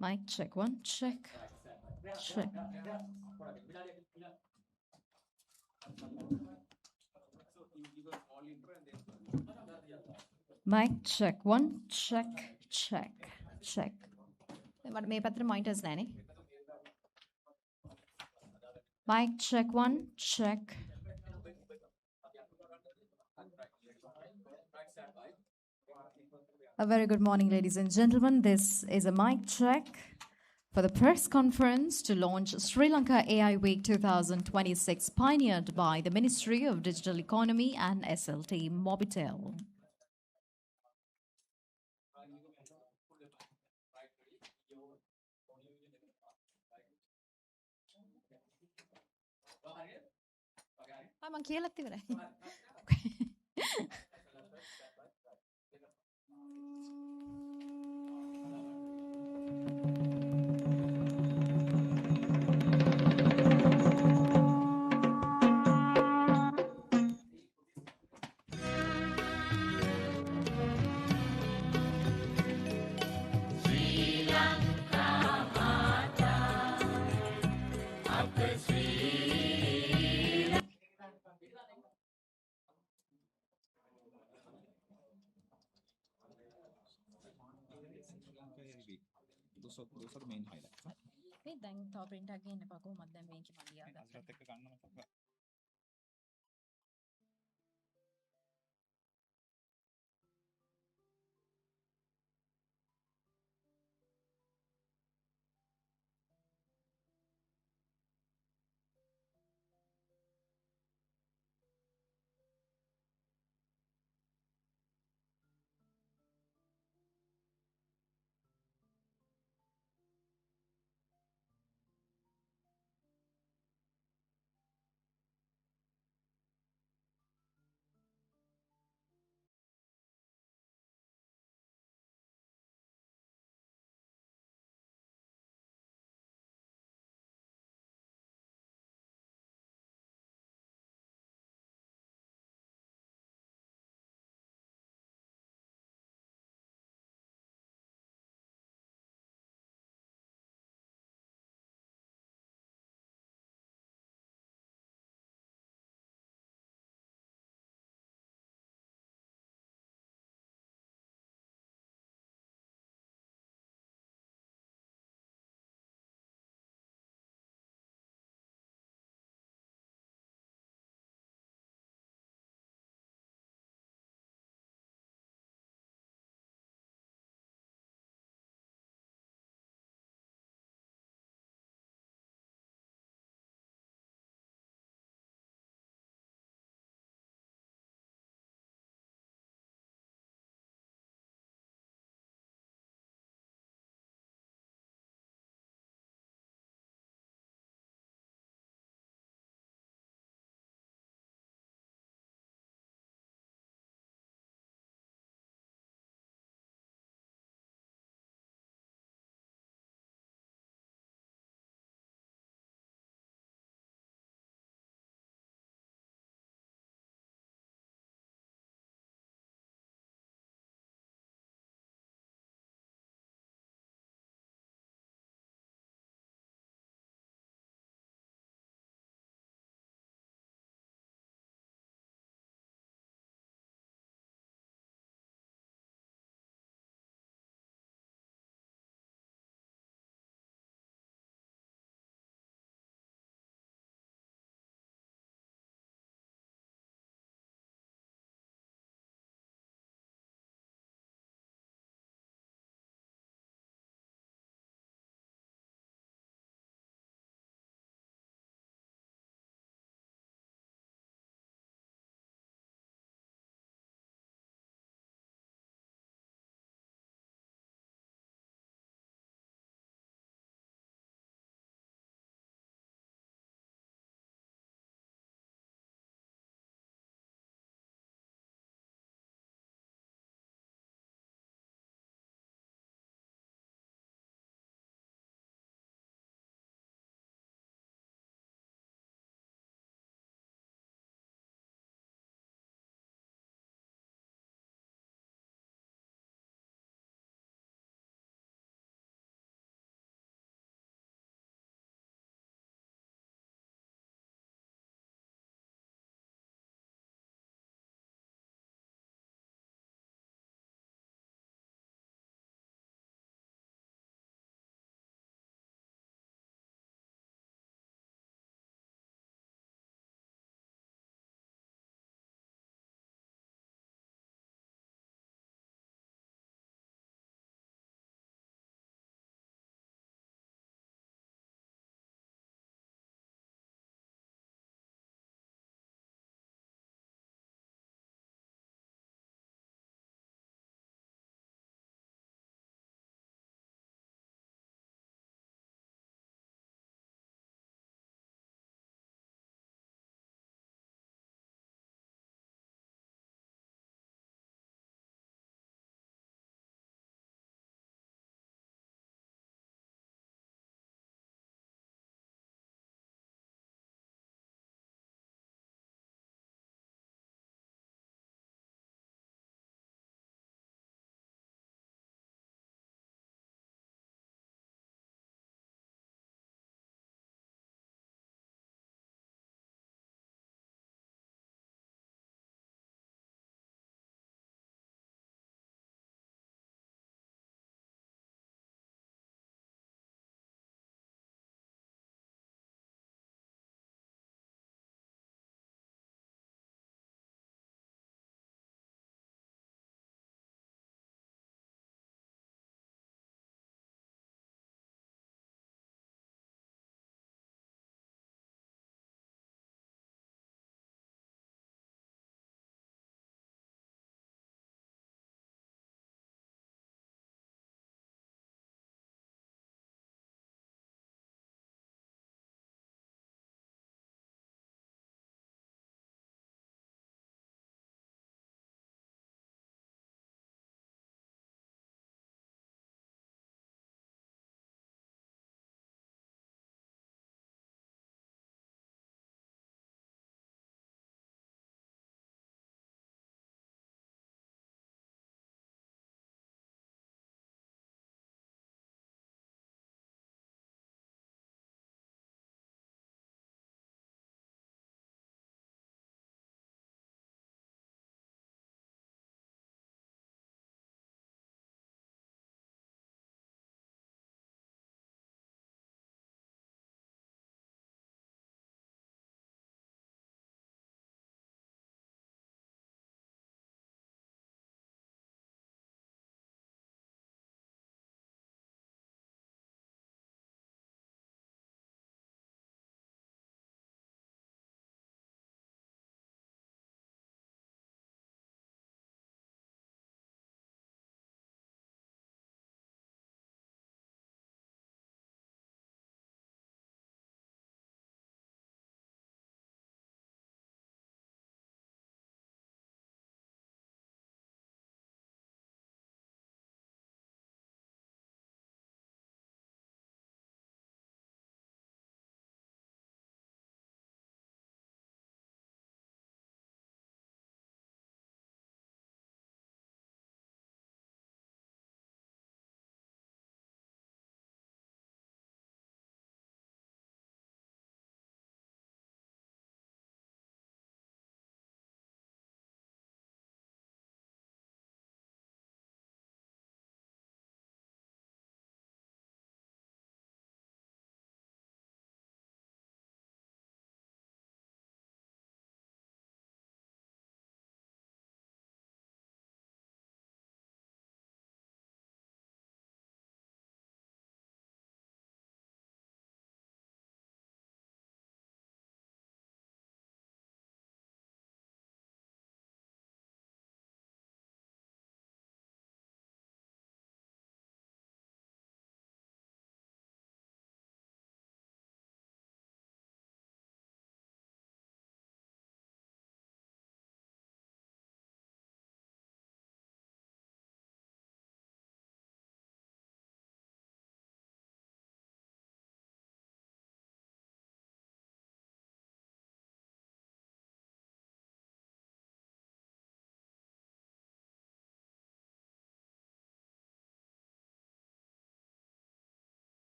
Mic check one, check, check. Mic check one, check, check, check. මේ පැත්තට monitors නැනේ. Mic check one, check. A very good morning, ladies and gentlemen. This is a mic check for the press conference to launch Sri Lanka AI Week 2026, pioneered by the Ministry of Digital Economy and SLT-MOBITEL. මං කියලත් ඉවරයි. Those are the main highlights. මේ දැන් තව print එකක් ගේන්න එපා කොහොමද දැන් මේක මම ලියා ගන්න. අදත් එක්ක ගන්න මතක.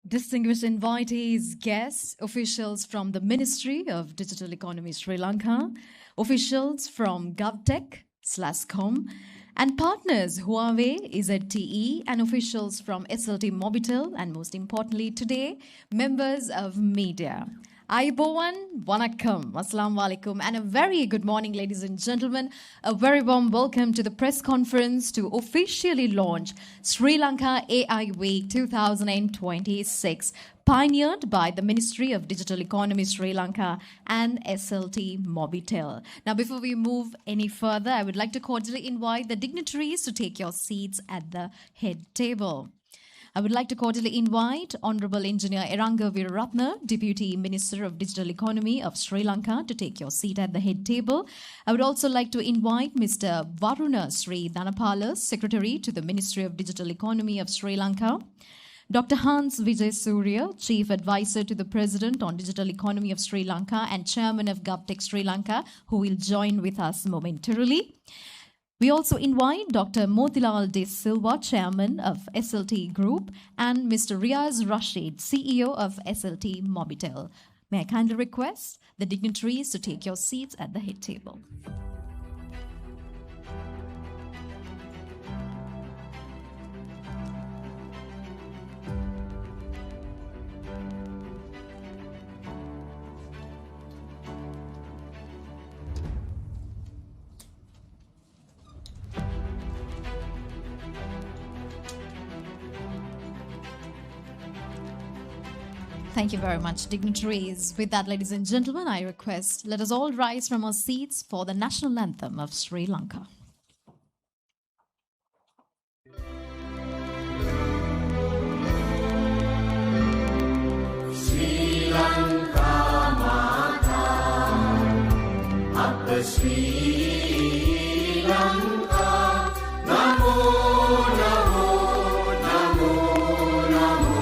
Distinguished invitees, guests, officials from the Ministry of Digital Economy Sri Lanka, officials from GovTech/Com, and partners Huawei, ZTE, and officials from SLT-MOBITEL, and most importantly today, members of media. Ayubowan, Wanakkam, Assalamu alaikum, and a very good morning, ladies and gentlemen. A very warm welcome to the press conference to officially launch Sri Lanka AI Week 2026, pioneered by the Ministry of Digital Economy Sri Lanka and SLT-MOBITEL. Now, before we move any further, I would like to cordially invite the dignitaries to take your seats at the head table. I would like to cordially invite Honorable Engineer Eranga Weeraratne, Deputy Minister of Digital Economy of Sri Lanka, to take your seat at the head table. I would also like to invite Mr. Varuna Sri Dhanapala, Secretary to the Ministry of Digital Economy of Sri Lanka. Dr. Hans Vijay Surya, Chief Advisor to the President on Digital Economy of Sri Lanka and Chairman of GovTech Sri Lanka, who will join with us momentarily. We also invite Dr. Motilal De Silva, Chairman of SLT Group, and Mr. Riaz Rashid, CEO of SLT-MOBITEL. May I kindly request the dignitaries to take your seats at the head table. Thank you very much, dignitaries. With that, ladies and gentlemen, I request let us all rise from our seats for the national anthem of Sri Lanka. Sri Lanka Mata, Appa Sri Lanka, Namo Namo Namo Namo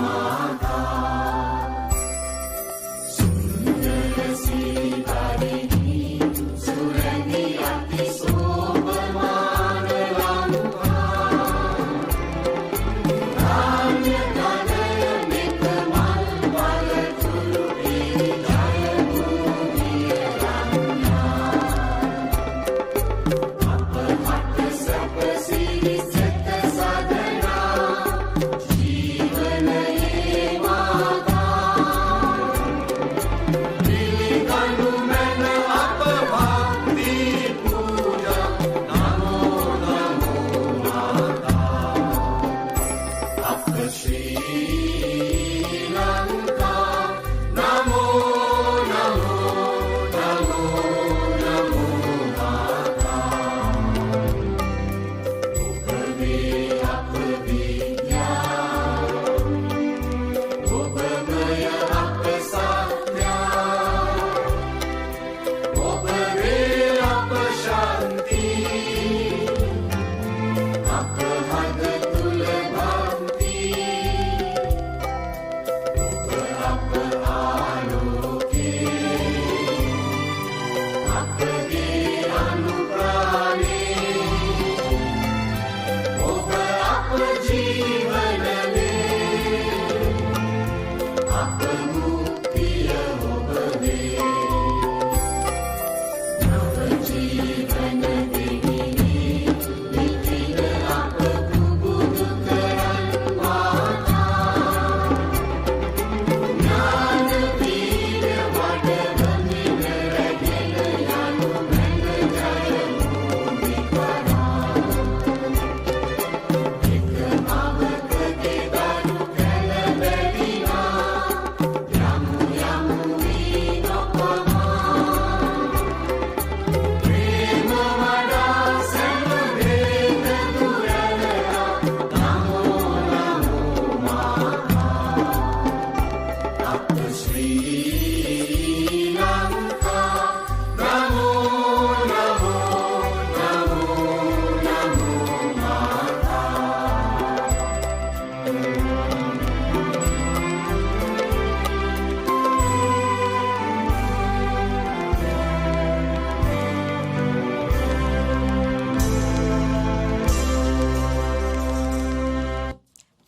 Mata. Sundara Sri Tarini, Surani Ati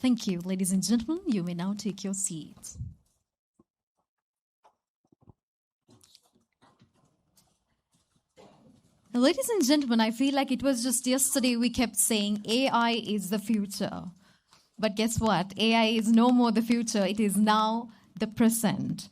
Thank you. Ladies and gentlemen, you may now take your seats. Now, ladies and gentlemen, I feel like it was just yesterday we kept saying AI is the future. But guess what? AI is no more the future. It is now the present.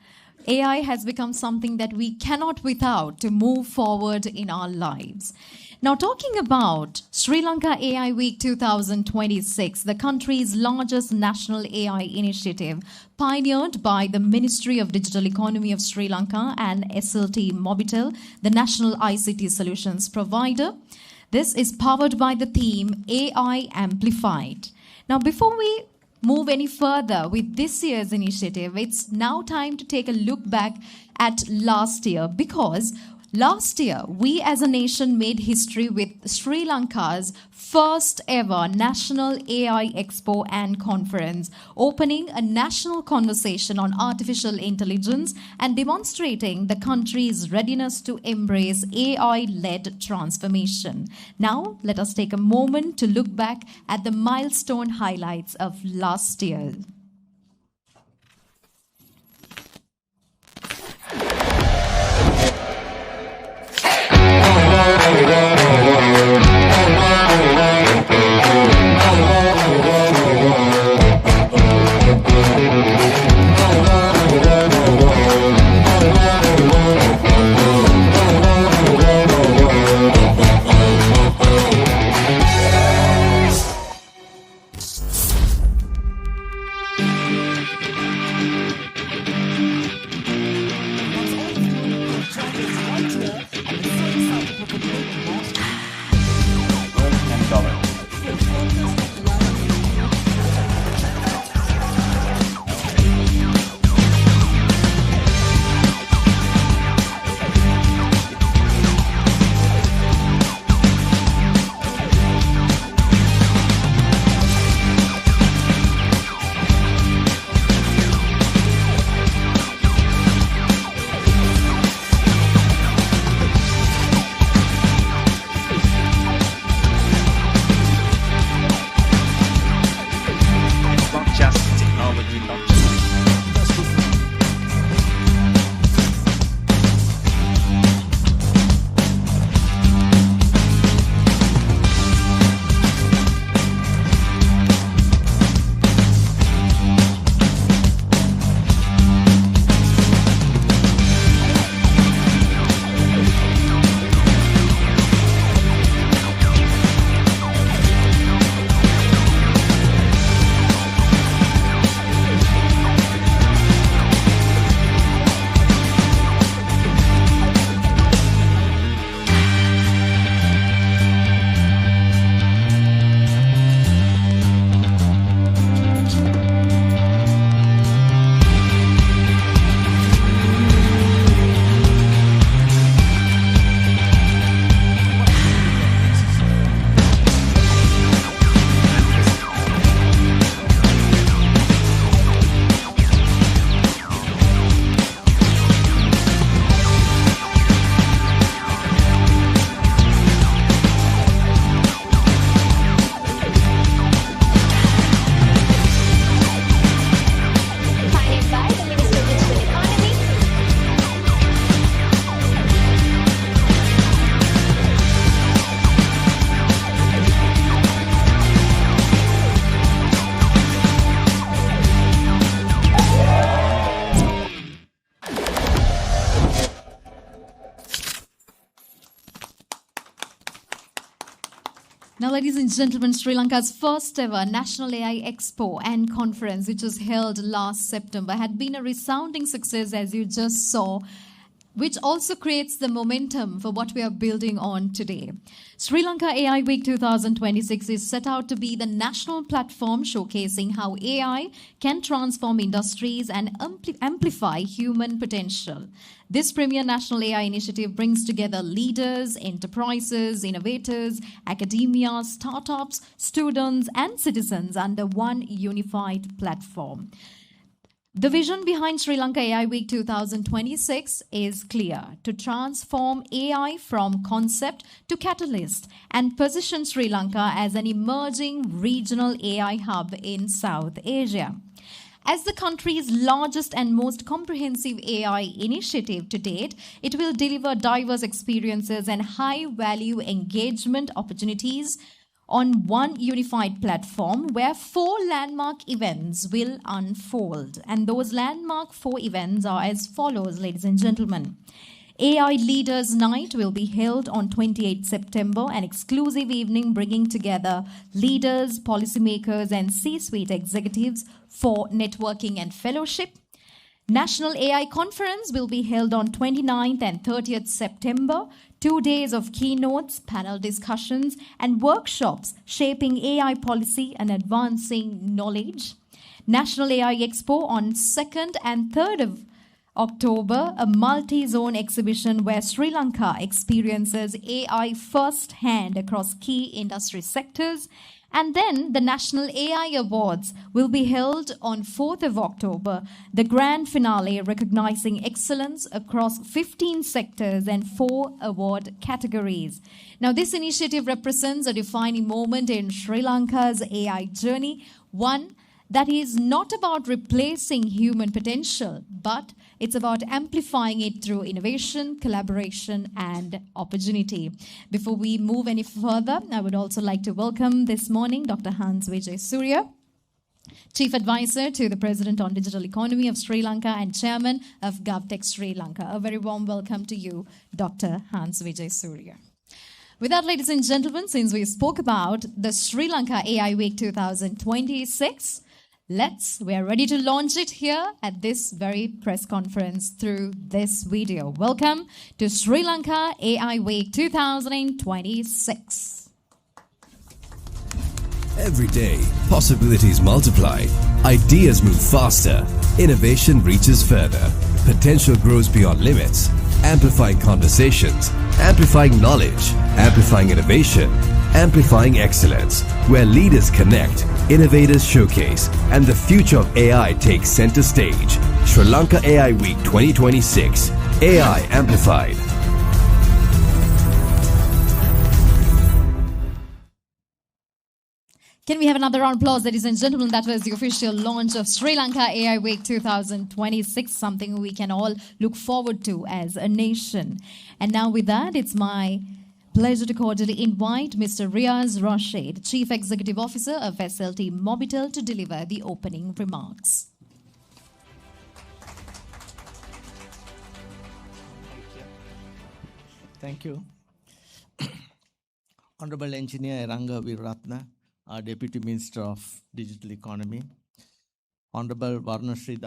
AI has become something that we cannot without to move forward in our lives. Now, talking about Sri Lanka AI Week 2026, the country's largest national AI initiative, pioneered by the Ministry of Digital Economy of Sri Lanka and SLT-MOBITEL, the national ICT solutions provider. This is powered by the theme AI Amplified. Now, before we move any further with this year's initiative, it's now time to take a look back at last year, because last year we as a nation made history with Sri Lanka's first ever National AI Expo and Conference, opening a national conversation on artificial intelligence and demonstrating the country's readiness to embrace AI-led transformation. Now, let us take a moment to look back at the milestone highlights of last year. Now, ladies and gentlemen, Sri Lanka's first ever National AI Expo and Conference, which was held last September, had been a resounding success, as you just saw, which also creates the momentum for what we are building on today. Sri Lanka AI Week 2026 is set out to be the national platform showcasing how AI can transform industries and amplify human potential. This premier national AI initiative brings together leaders, enterprises, innovators, academia, startups, students, and citizens under one unified platform. The vision behind Sri Lanka AI Week 2026 is clear: to transform AI from concept to catalyst and position Sri Lanka as an emerging regional AI hub in South Asia. As the country's largest and most comprehensive AI initiative to date, it will deliver diverse experiences and high-value engagement opportunities on one unified platform where 4 landmark events will unfold. And those landmark 4 events are as follows, ladies and gentlemen. AI Leaders Night will be held on 28 September, an exclusive evening bringing together leaders, policymakers, and C-suite executives for networking and fellowship. National AI Conference will be held on 29th and 30th September. 2 days of keynotes, panel discussions, and workshops shaping AI policy and advancing knowledge. National AI Expo on 2nd and 3rd of October, a multi-zone exhibition where Sri Lanka experiences AI firsthand across key industry sectors. And then the National AI Awards will be held on 4th of October, the grand finale recognizing excellence across 15 sectors and 4 award categories. Now, this initiative represents a defining moment in Sri Lanka's AI journey, one that is not about replacing human potential, but it's about amplifying it through innovation, collaboration, and opportunity. Before we move any further, I would also like to welcome this morning Dr. Hans Vijay Surya, Chief Advisor to the President on Digital Economy of Sri Lanka and Chairman of GovTech Sri Lanka. A very warm welcome to you, Dr. Hans Vijay Surya. With that, ladies and gentlemen, since we spoke about the Sri Lanka AI Week 2026, we are ready to launch it here at this very press conference through this video. Welcome to Sri Lanka AI Week 2026. Every day, possibilities multiply, ideas move faster, innovation reaches further, potential grows beyond limits, amplifying conversations, amplifying knowledge, amplifying innovation, amplifying excellence, where leaders connect, innovators showcase, and the future of AI takes center stage. Sri Lanka AI Week 2026, AI Amplified. Can we have another round of applause, ladies and gentlemen? That was the official launch of Sri Lanka AI Week 2026, something we can all look forward to as a nation. And now with that, it's my pleasure to cordially invite Mr. Riaz Rashid, Chief Executive Officer of SLT-MOBITEL, to deliver the opening remarks. Thank you. Honorable Engineer Eranga Viratna, our Deputy Minister of Digital Economy, Honorable Varnashri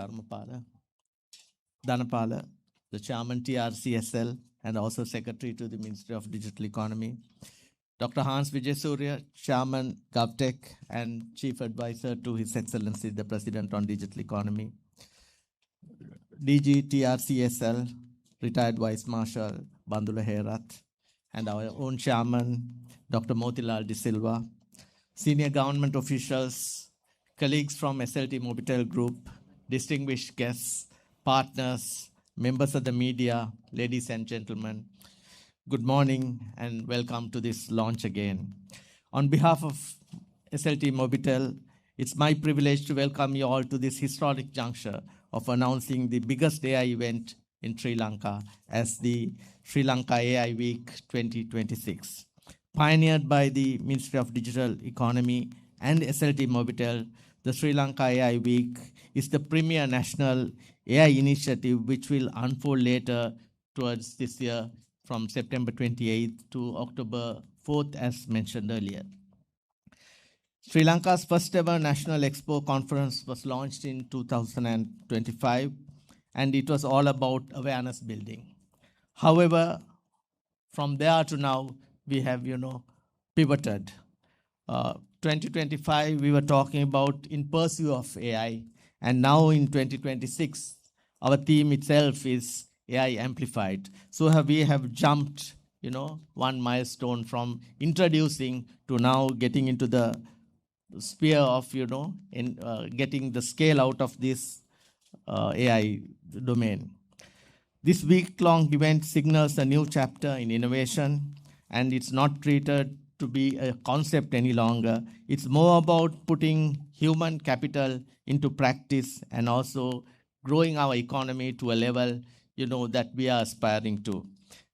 Dhanapala, the Chairman TRCSL and also Secretary to the Ministry of Digital Economy, Dr. Hans Vijay Surya, Chairman GovTech and Chief Advisor to His Excellency the President on Digital Economy, DG TRCSL, Retired Vice Marshal Bandula Herath, and our own Chairman, Dr. Motilal De Silva, senior government officials, colleagues from SLT-MOBITEL Group, distinguished guests, partners, members of the media, ladies and gentlemen, good morning and welcome to this launch again. On behalf of SLT-MOBITEL, it's my privilege to welcome you all to this historic juncture of announcing the biggest AI event in Sri Lanka as the Sri Lanka AI Week 2026. Pioneered by the Ministry of Digital Economy and SLT-MOBITEL, the Sri Lanka AI Week is the premier national AI initiative which will unfold later towards this year from September 28th to October 4th as mentioned earlier. Sri Lanka's first ever National Expo conference was launched in 2025 and it was all about awareness building. However, from there to now, we have, pivoted. 2025, we were talking about in pursuit of AI. And now in 2026, our theme itself is AI Amplified. So we have jumped, one milestone from introducing to now getting into the sphere of, getting the scale out of this AI domain. This week-long event signals a new chapter in innovation, and it's not treated to be a concept any longer. It's more about putting human capital into practice and also growing our economy to a level, that we are aspiring to.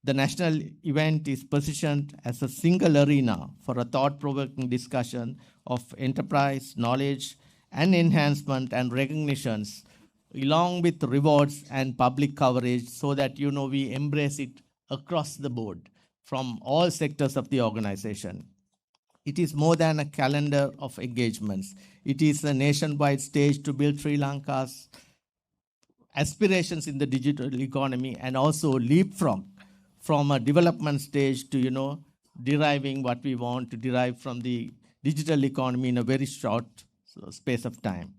The national event is positioned as a single arena for a thought-provoking discussion of enterprise, knowledge, and enhancement and recognitions, along with rewards and public coverage, so that we embrace it across the board from all sectors of the organization. It is more than a calendar of engagements. It is a nationwide stage to build Sri Lanka's aspirations in the digital economy and also leapfrog from a development stage to deriving what we want to derive from the digital economy in a very short space of time.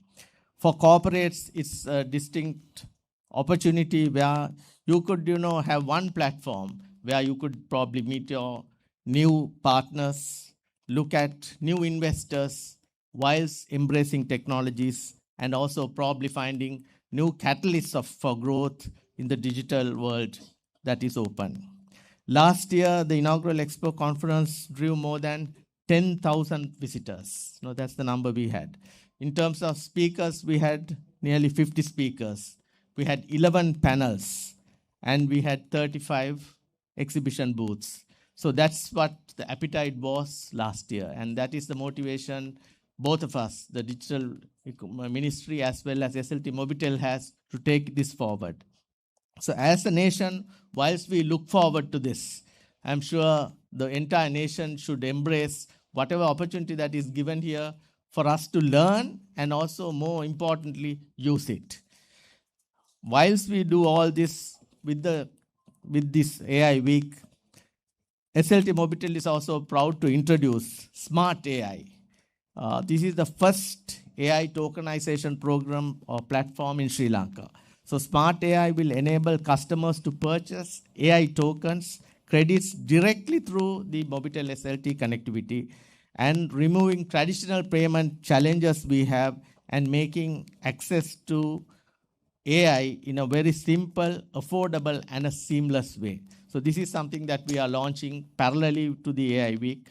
For corporates, it's a distinct opportunity where you could have one platform where you could probably meet your new partners, look at new investors whilst embracing technologies, and also probably finding new catalysts for growth in the digital world that is open. Last year, the inaugural Expo conference drew more than 10,000 visitors. That's the number we had. In terms of speakers, we had nearly 50 speakers. We had 11 panels, and we had 35 exhibition booths. So that's what the appetite was last year, and that is the motivation both of us, the Digital Ministry as well as SLT-MOBITEL, has to take this forward. So as a nation, whilst we look forward to this, I'm sure the entire nation should embrace whatever opportunity that is given here for us to learn and also, more importantly, use it. Whilst we do all this with this AI week, SLT-MOBITEL is also proud to introduce Smart AI. This is the first AI tokenization program or platform in Sri Lanka. So Smart AI will enable customers to purchase AI tokens, credits directly through the Mobitel SLT connectivity, and removing traditional payment challenges we have and making access to AI in a very simple, affordable, and a seamless way. So this is something that we are launching parallelly to the AI week.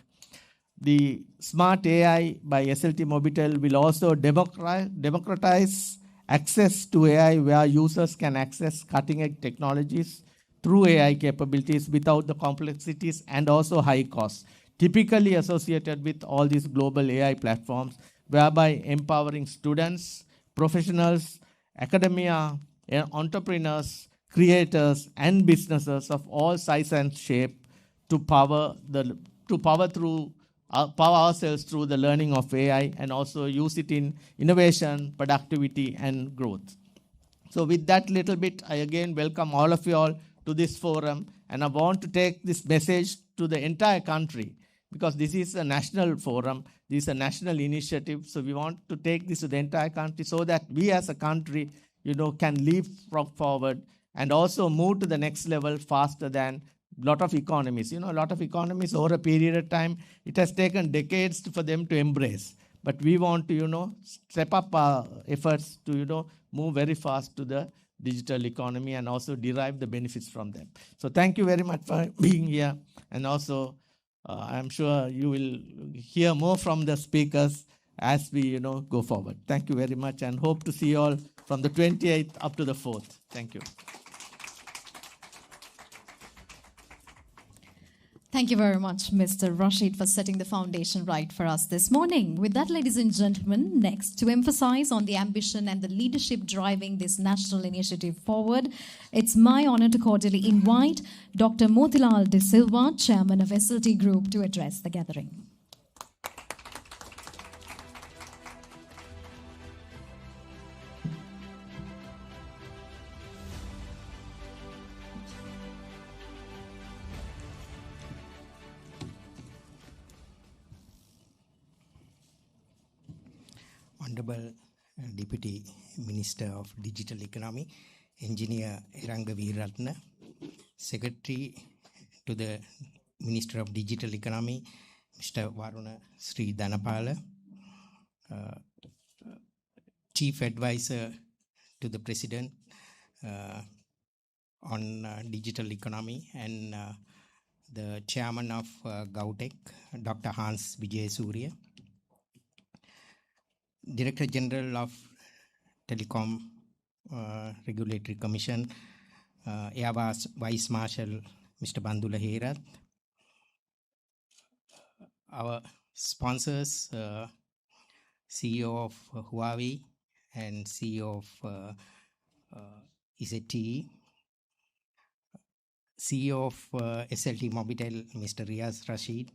The Smart AI by SLT-MOBITEL will also democratize access to AI, where users can access cutting-edge technologies through AI capabilities without the complexities and also high costs typically associated with all these global AI platforms, whereby empowering students, professionals, academia, entrepreneurs, creators, and businesses of all size and shape to power ourselves through the learning of AI and also use it in innovation, productivity, and growth. So with that little bit, I again welcome all of you all to this forum, and I want to take this message to the entire country, because this is a national forum, this is a national initiative, so we want to take this to the entire country so that we as a country, can leap forward and also move to the next level faster than a lot of economies. A lot of economies over a period of time, it has taken decades for them to embrace. But we want to, step up our efforts to, move very fast to the digital economy and also derive the benefits from them. So thank you very much for being here. And also, I'm sure you will hear more from the speakers as we, go forward. Thank you very much, and hope to see you all from the 28th up to the 4th. Thank you. Thank you very much, Mr. Rashid, for setting the foundation right for us this morning. With that, ladies and gentlemen, next, to emphasize on the ambition and the leadership driving this national initiative forward, it's my honor to cordially invite Dr. Motilal De Silva, Chairman of SLT Group, to address the gathering. Honorable Deputy Minister of Digital Economy, Engineer Eranga Veeratna, Secretary to the Minister of Digital Economy, Mr. Varuna Sri Dhanapala, Chief Advisor to the President on digital economy and the Chairman of GovTech, Dr. Hans Vijayasuriya, Director General of Telecom Regulatory Commission, Air Vice Marshal Mr. Bandula Herath, our sponsors, CEO of Huawei and CEO of SLT, CEO of SLT-MOBITEL, Mr. Riaz Rashid,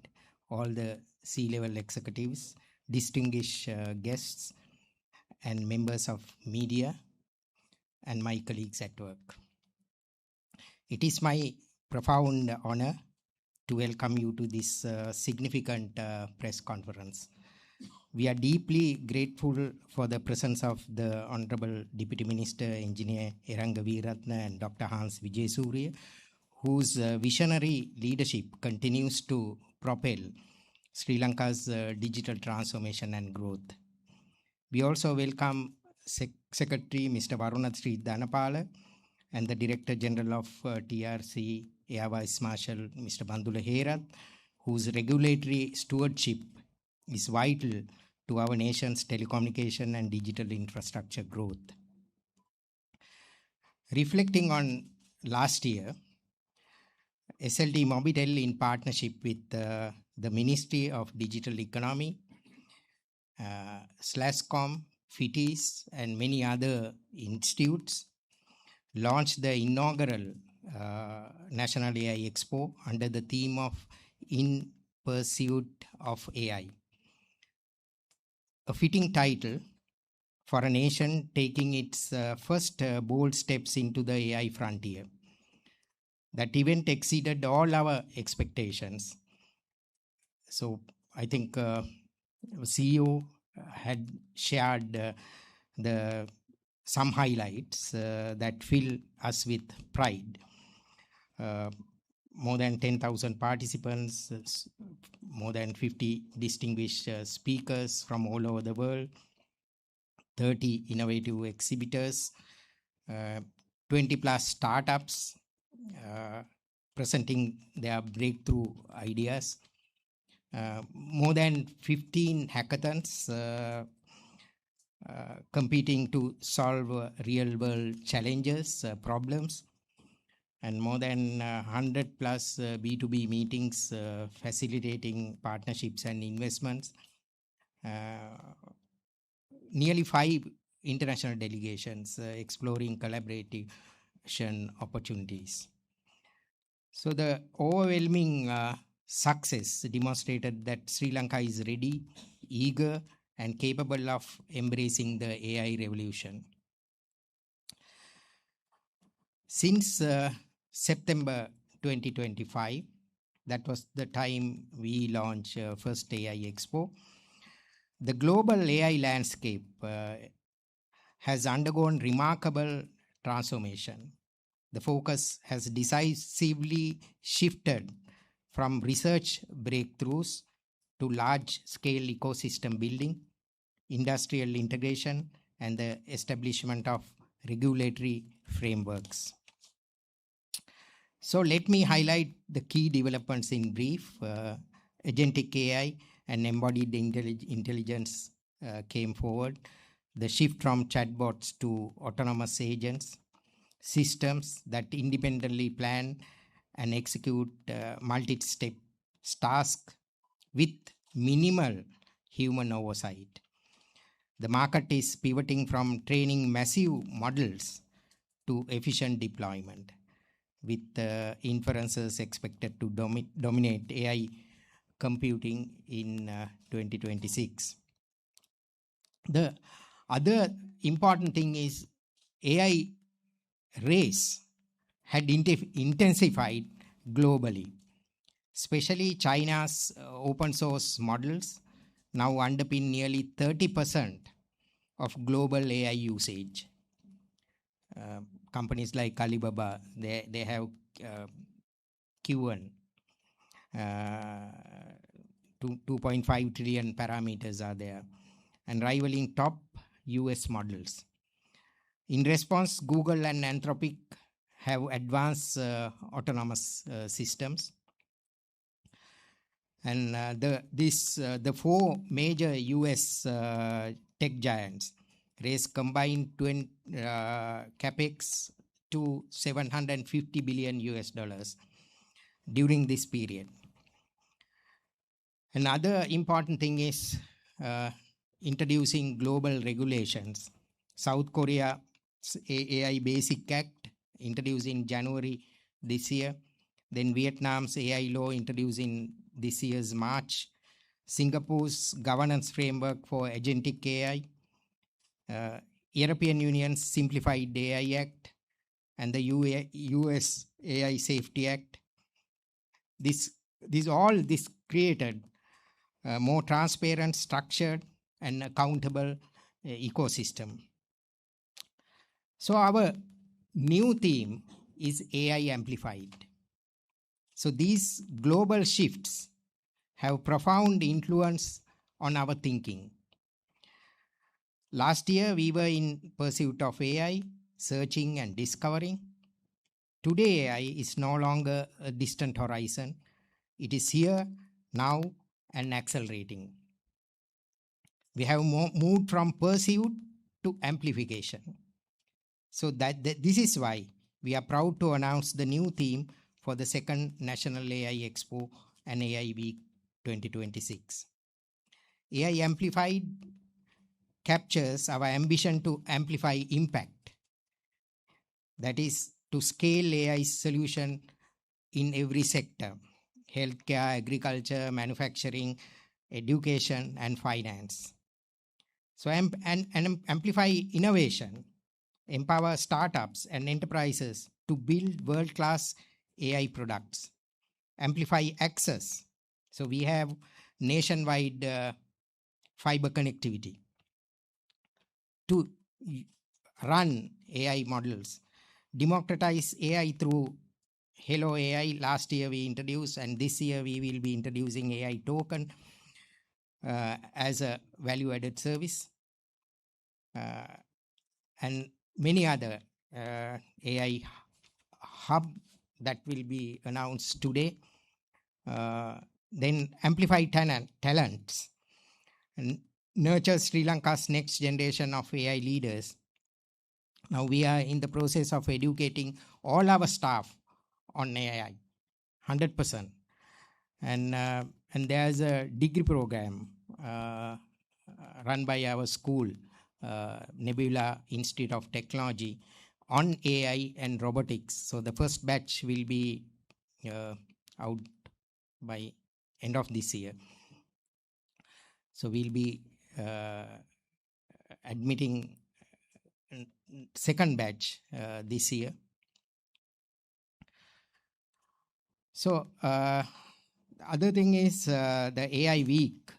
all the C-level executives, distinguished guests, and members of media, and my colleagues at work. It is my profound honor to welcome you to this significant press conference. We are deeply grateful for the presence of the Honorable Deputy Minister, Engineer Eranga Veerathne and Dr. Hans Vijayasuriya, whose visionary leadership continues to propel Sri Lanka's digital transformation and growth. We also welcome Secretary Mr. Varuna Sri Dhanapala and the Director General of TRC, Air Vice Marshal Mr. Bandula Herath, whose regulatory stewardship is vital to our nation's telecommunication and digital infrastructure growth. Reflecting on last year, SLT-MOBITEL, in partnership with the Ministry of Digital Economy, SLASCOM, FITIS, and many other institutes, launched the inaugural National AI Expo under the theme of In Pursuit of AI. A fitting title for a nation taking its first bold steps into the AI frontier. That event exceeded all our expectations. So I think CEO had shared some highlights that fill us with pride. More than 10,000 participants, more than 50 distinguished speakers from all over the world, 30 innovative exhibitors, 20 plus startups presenting their breakthrough ideas, more than 15 hackathons competing to solve real-world challenges, problems, and more than 100 plus B2B meetings facilitating partnerships and investments, nearly 5 international delegations exploring collaboration opportunities. So the overwhelming success demonstrated that Sri Lanka is ready, eager, and capable of embracing the AI revolution. Since September 2025, that was the time we launched first AI Expo, the global AI landscape has undergone remarkable transformation. The focus has decisively shifted from research breakthroughs to large-scale ecosystem building, industrial integration, and the establishment of regulatory frameworks. So let me highlight the key developments in brief. Agentic AI and embodied intelligence came forward. The shift from chatbots to autonomous agents, systems that independently plan and execute multi-step tasks with minimal human oversight. The market is pivoting from training massive models to efficient deployment, with inferences expected to dominate AI computing in 2026. The other important thing is AI race had intensified globally, especially China's open source models now underpin nearly 30% of global AI usage. Companies like Alibaba, they have Q1, 2.5 trillion parameters are there, and rivaling top US models. In response, Google and Anthropic have advanced autonomous systems. And the four major US tech giants raised combined capex to $750 billion during this period. Another important thing is introducing global regulations. South Korea's AI Basic Act introduced in January this year. Then Vietnam's AI law introduced in this year's March. Singapore's governance framework for agentic AI. European Union's Simplified AI Act. And the US AI Safety Act. This created a more transparent, structured, and accountable ecosystem. So our new theme is AI Amplified. So these global shifts have profound influence on our thinking. Last year, we were in pursuit of AI, searching and discovering. Today, AI is no longer a distant horizon. It is here, now, and accelerating. We have moved from pursuit to amplification. So this is why we are proud to announce the new theme for the second National AI Expo and AI Week 2026. AI Amplified captures our ambition to amplify impact. That is, to scale AI solution in every sector: healthcare, agriculture, manufacturing, education, and finance. So amplify innovation, empower startups and enterprises to build world-class AI products. Amplify access. So we have nationwide fiber connectivity to run AI models. Democratize AI through Hello AI. Last year we introduced, and this year we will be introducing AI token as a value-added service, and many other AI hub that will be announced today. Then amplify talents and nurture Sri Lanka's next generation of AI leaders. Now we are in the process of educating all our staff on AI, 100%. And there's a degree program run by our school, Nebula Institute of Technology, on AI and robotics. So the first batch will be out by end of this year. So we'll be admitting second batch this year. So the other thing is the AI Week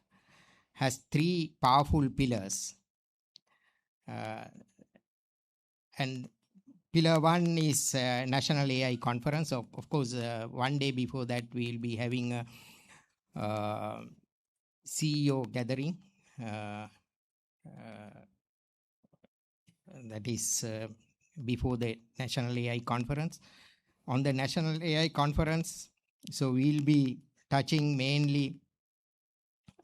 has three powerful pillars. And pillar one is National AI Conference. Of course, one day before that, we'll be having a CEO gathering. That is before the National AI Conference. On the National AI Conference, so we'll be touching mainly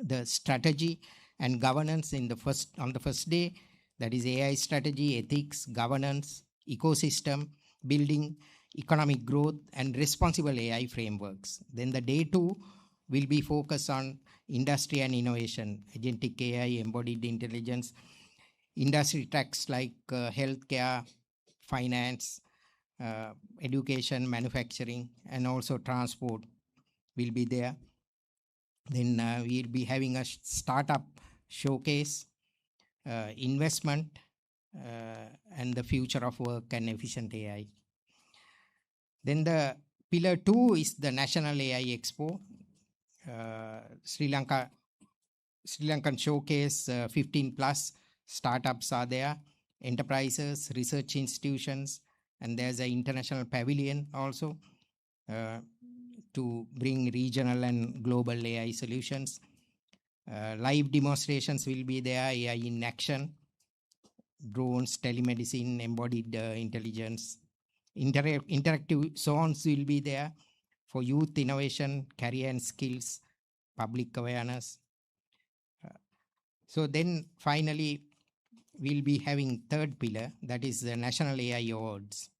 the strategy and governance on the first day. That is AI strategy, ethics, governance, ecosystem, building, economic growth, and responsible AI frameworks. Then the day two will be focused on industry and innovation, agentic AI, embodied intelligence, industry tracks like healthcare, finance, education, manufacturing, and also transport will be there. Then we'll be having a startup showcase, investment, and the future of work and efficient AI. Then the pillar two is the National AI Expo. Sri Lankan showcase, 15 plus startups are there, enterprises, research institutions, and there's an international pavilion also to bring regional and global AI solutions. Live demonstrations will be there, AI in action. drones, telemedicine, embodied intelligence. Interactive zones will be there for youth innovation, career and skills, public awareness. So then finally, we'll be having third pillar, that is the National AI Awards.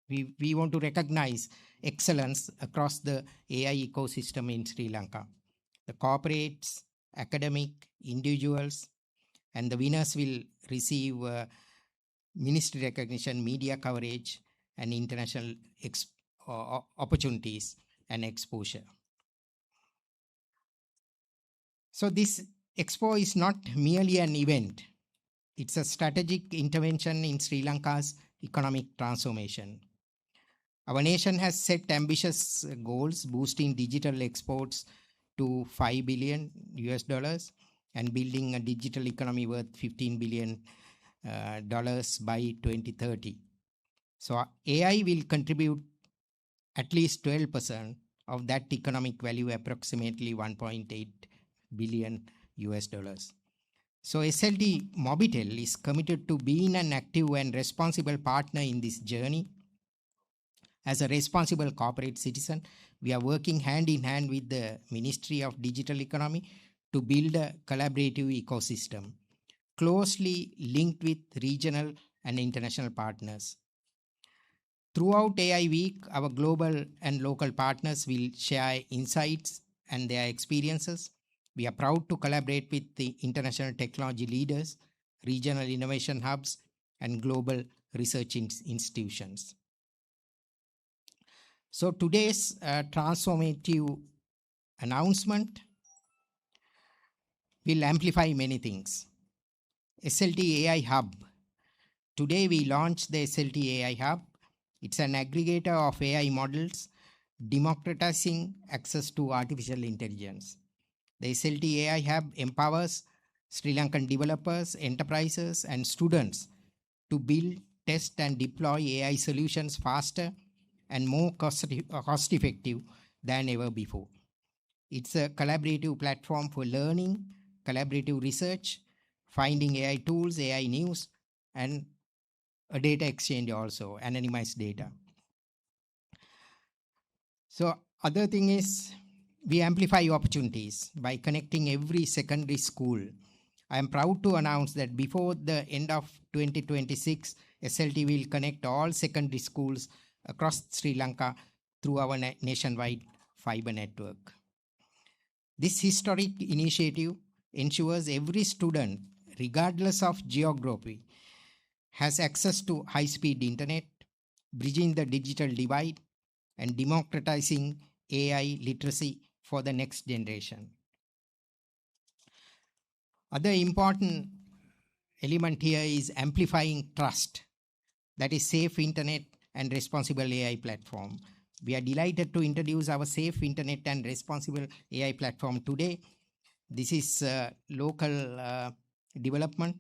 We want to recognize excellence across the AI ecosystem in Sri Lanka. The corporates, academic, individuals, and the winners will receive ministry recognition, media coverage, and international opportunities and exposure. So this expo is not merely an event. It's a strategic intervention in Sri Lanka's economic transformation. Our nation has set ambitious goals, boosting digital exports to $5 billion and building a digital economy worth $15 billion by 2030. So AI will contribute at least 12% of that economic value, approximately $1.8 billion. So SLT-MOBITEL is committed to being an active and responsible partner in this journey. As a responsible corporate citizen, we are working hand in hand with the Ministry of Digital Economy to build a collaborative ecosystem, closely linked with regional and international partners. Throughout AI Week, our global and local partners will share insights and their experiences. We are proud to collaborate with the international technology leaders, regional innovation hubs, and global research institutions. So today's transformative announcement will amplify many things. SLT AI Hub. Today we launched the SLT AI Hub. It's an aggregator of AI models, democratizing access to artificial intelligence. The SLT AI Hub empowers Sri Lankan developers, enterprises, and students to build, test, and deploy AI solutions faster and more cost-effective than ever before. It's a collaborative platform for learning, collaborative research, finding AI tools, AI news, and a data exchange also, anonymized data. So other thing is, we amplify opportunities by connecting every secondary school. I am proud to announce that before the end of 2026, SLT will connect all secondary schools across Sri Lanka through our nationwide fiber network. This historic initiative ensures every student, regardless of geography, has access to high-speed internet, bridging the digital divide and democratizing AI literacy for the next generation. Other important element here is amplifying trust, that is safe internet and responsible AI platform. We are delighted to introduce our safe internet and responsible AI platform today. This is local development,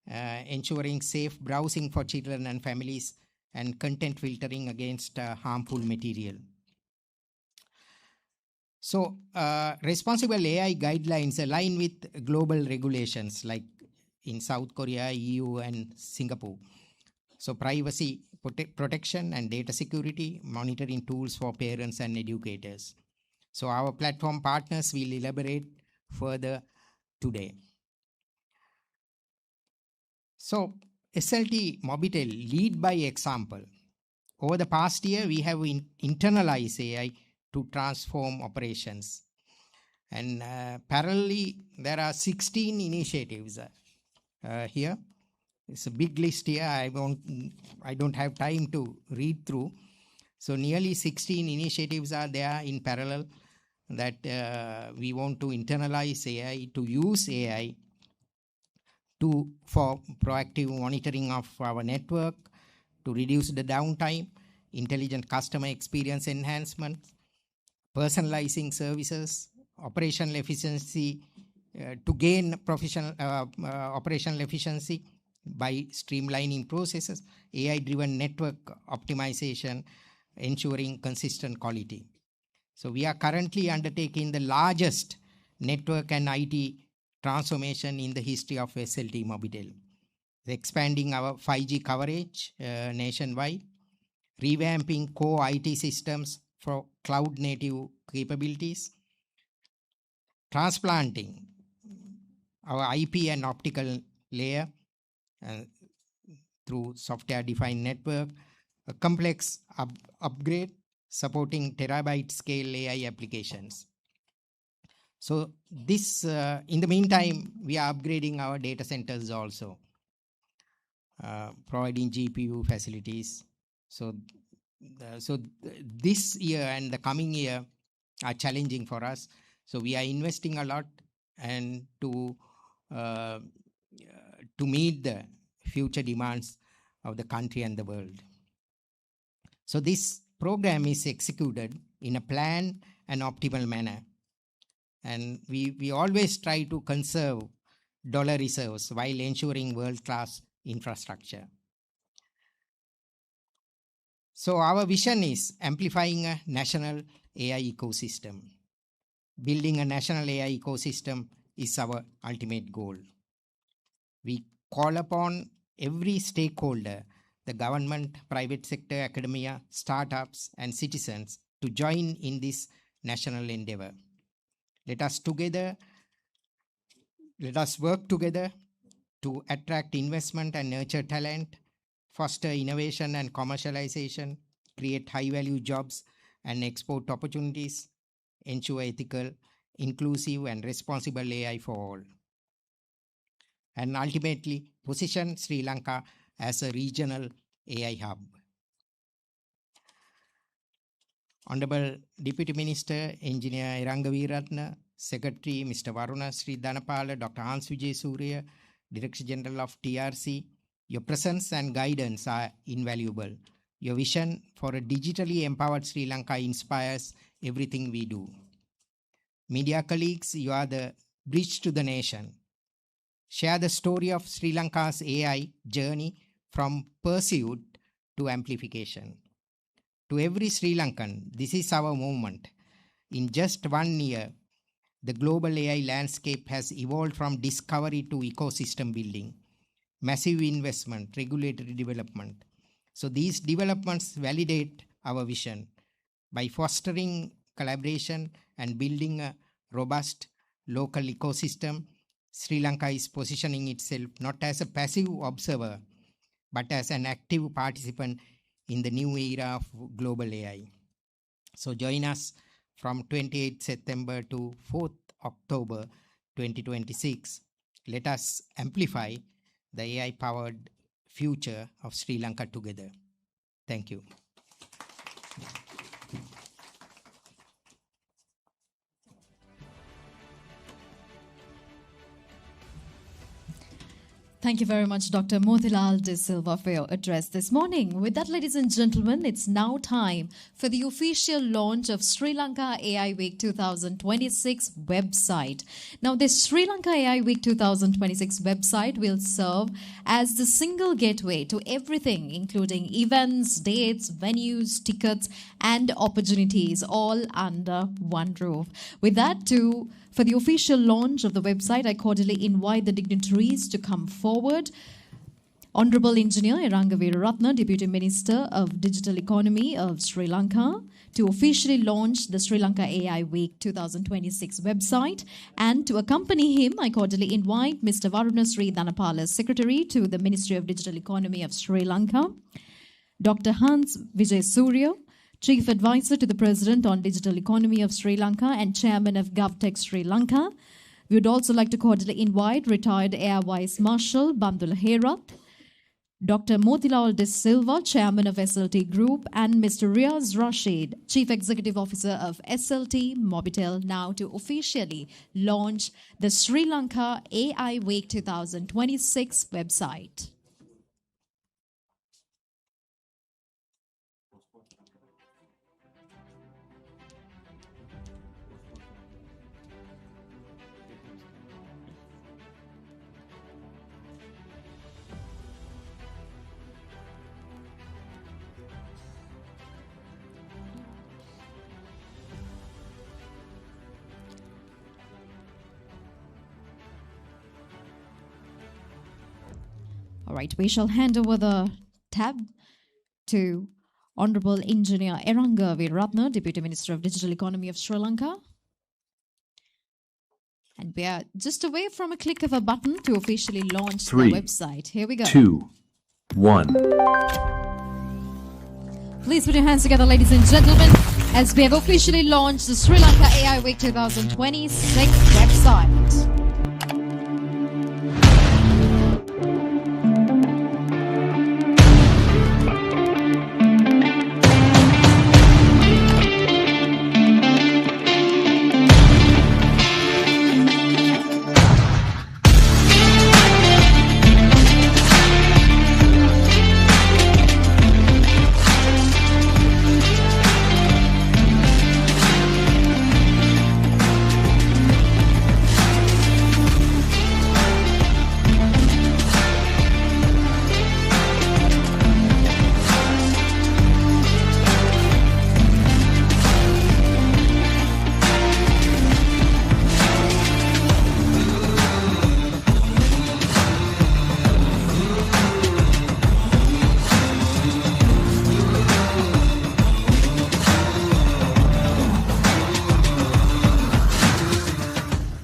ensuring safe browsing for children and families, and content filtering against harmful material. So responsible AI guidelines align with global regulations like in South Korea, EU, and Singapore. So privacy protection and data security, monitoring tools for parents and educators. So our platform partners will elaborate further today. So SLT-MOBITEL lead by example. Over the past year, we have internalized AI to transform operations. And parallelly, there are 16 initiatives here. It's a big list here. I don't have time to read through. So nearly 16 initiatives are there in parallel that we want to internalize AI, to use AI for proactive monitoring of our network, to reduce the downtime, intelligent customer experience enhancement, personalizing services, operational efficiency, to gain operational efficiency by streamlining processes, AI-driven network optimization, ensuring consistent quality. So we are currently undertaking the largest network and IT transformation in the history of SLT-MOBITEL. Expanding our 5G coverage nationwide, revamping core IT systems for cloud-native capabilities, transplanting our IP and optical layer through software-defined network, a complex upgrade supporting terabyte-scale AI applications. So this, in the meantime, we are upgrading our data centers also, providing GPU facilities. So this year and the coming year are challenging for us. So we are investing a lot and to meet the future demands of the country and the world. So this program is executed in a planned and optimal manner. And we always try to conserve dollar reserves while ensuring world-class infrastructure. So our vision is amplifying a national AI ecosystem. Building a national AI ecosystem is our ultimate goal. We call upon every stakeholder, the government, private sector, academia, startups, and citizens to join in this national endeavor. Let us work together to attract investment and nurture talent, foster innovation and commercialization, create high-value jobs and export opportunities, ensure ethical, inclusive, and responsible AI for all, and ultimately position Sri Lanka as a regional AI hub. Honorable Deputy Minister, Engineer Eranga Weeraratne, Secretary Mr. Waruna Sri Dhanapala, Dr. Hans Vijay Surya, Director General of TRC, your presence and guidance are invaluable. Your vision for a digitally empowered Sri Lanka inspires everything we do. Media colleagues, you are the bridge to the nation. Share the story of Sri Lanka's AI journey from pursuit to amplification. To every Sri Lankan, this is our moment. In just 1 year, the global AI landscape has evolved from discovery to ecosystem building, massive investment, regulatory development. So these developments validate our vision. By fostering collaboration and building a robust local ecosystem, Sri Lanka is positioning itself not as a passive observer, but as an active participant in the new era of global AI. So join us from 28th September to 4th October 2026. Let us amplify the AI-powered future of Sri Lanka together. Thank you. Thank you very much, Dr. Motilal De Silva, for your address this morning. With that, ladies and gentlemen, it's now time for the official launch of Sri Lanka AI Week 2026 website. Now, this Sri Lanka AI Week 2026 website will serve as the single gateway to everything, including events, dates, venues, tickets, and opportunities, all under one roof. With that, for the official launch of the website, I cordially invite the dignitaries to come forward. Honorable Engineer Eranga Weeraratne, Deputy Minister of Digital Economy of Sri Lanka, to officially launch the Sri Lanka AI Week 2026 website. And to accompany him, I cordially invite Mr. Waruna Sri Dhanapala, Secretary to the Ministry of Digital Economy of Sri Lanka, Dr. Hans Vijay Surya, Chief Advisor to the President on Digital Economy of Sri Lanka and Chairman of GovTech Sri Lanka. We would also like to cordially invite retired Air Vice Marshal Bandula Herath, Dr. Motilal De Silva, Chairman of SLT Group, and Mr. Riaz Rashid, Chief Executive Officer of SLT-MOBITEL, now to officially launch the Sri Lanka AI Week 2026 website. All right, we shall hand over the tab to Honorable Engineer Eranga Veeratna, Deputy Minister of Digital Economy of Sri Lanka. And we are just away from a click of a button to officially launch the Three, website. Here we go. 2, 1. Please put your hands together, ladies and gentlemen, as we have officially launched the Sri Lanka AI Week 2026 website.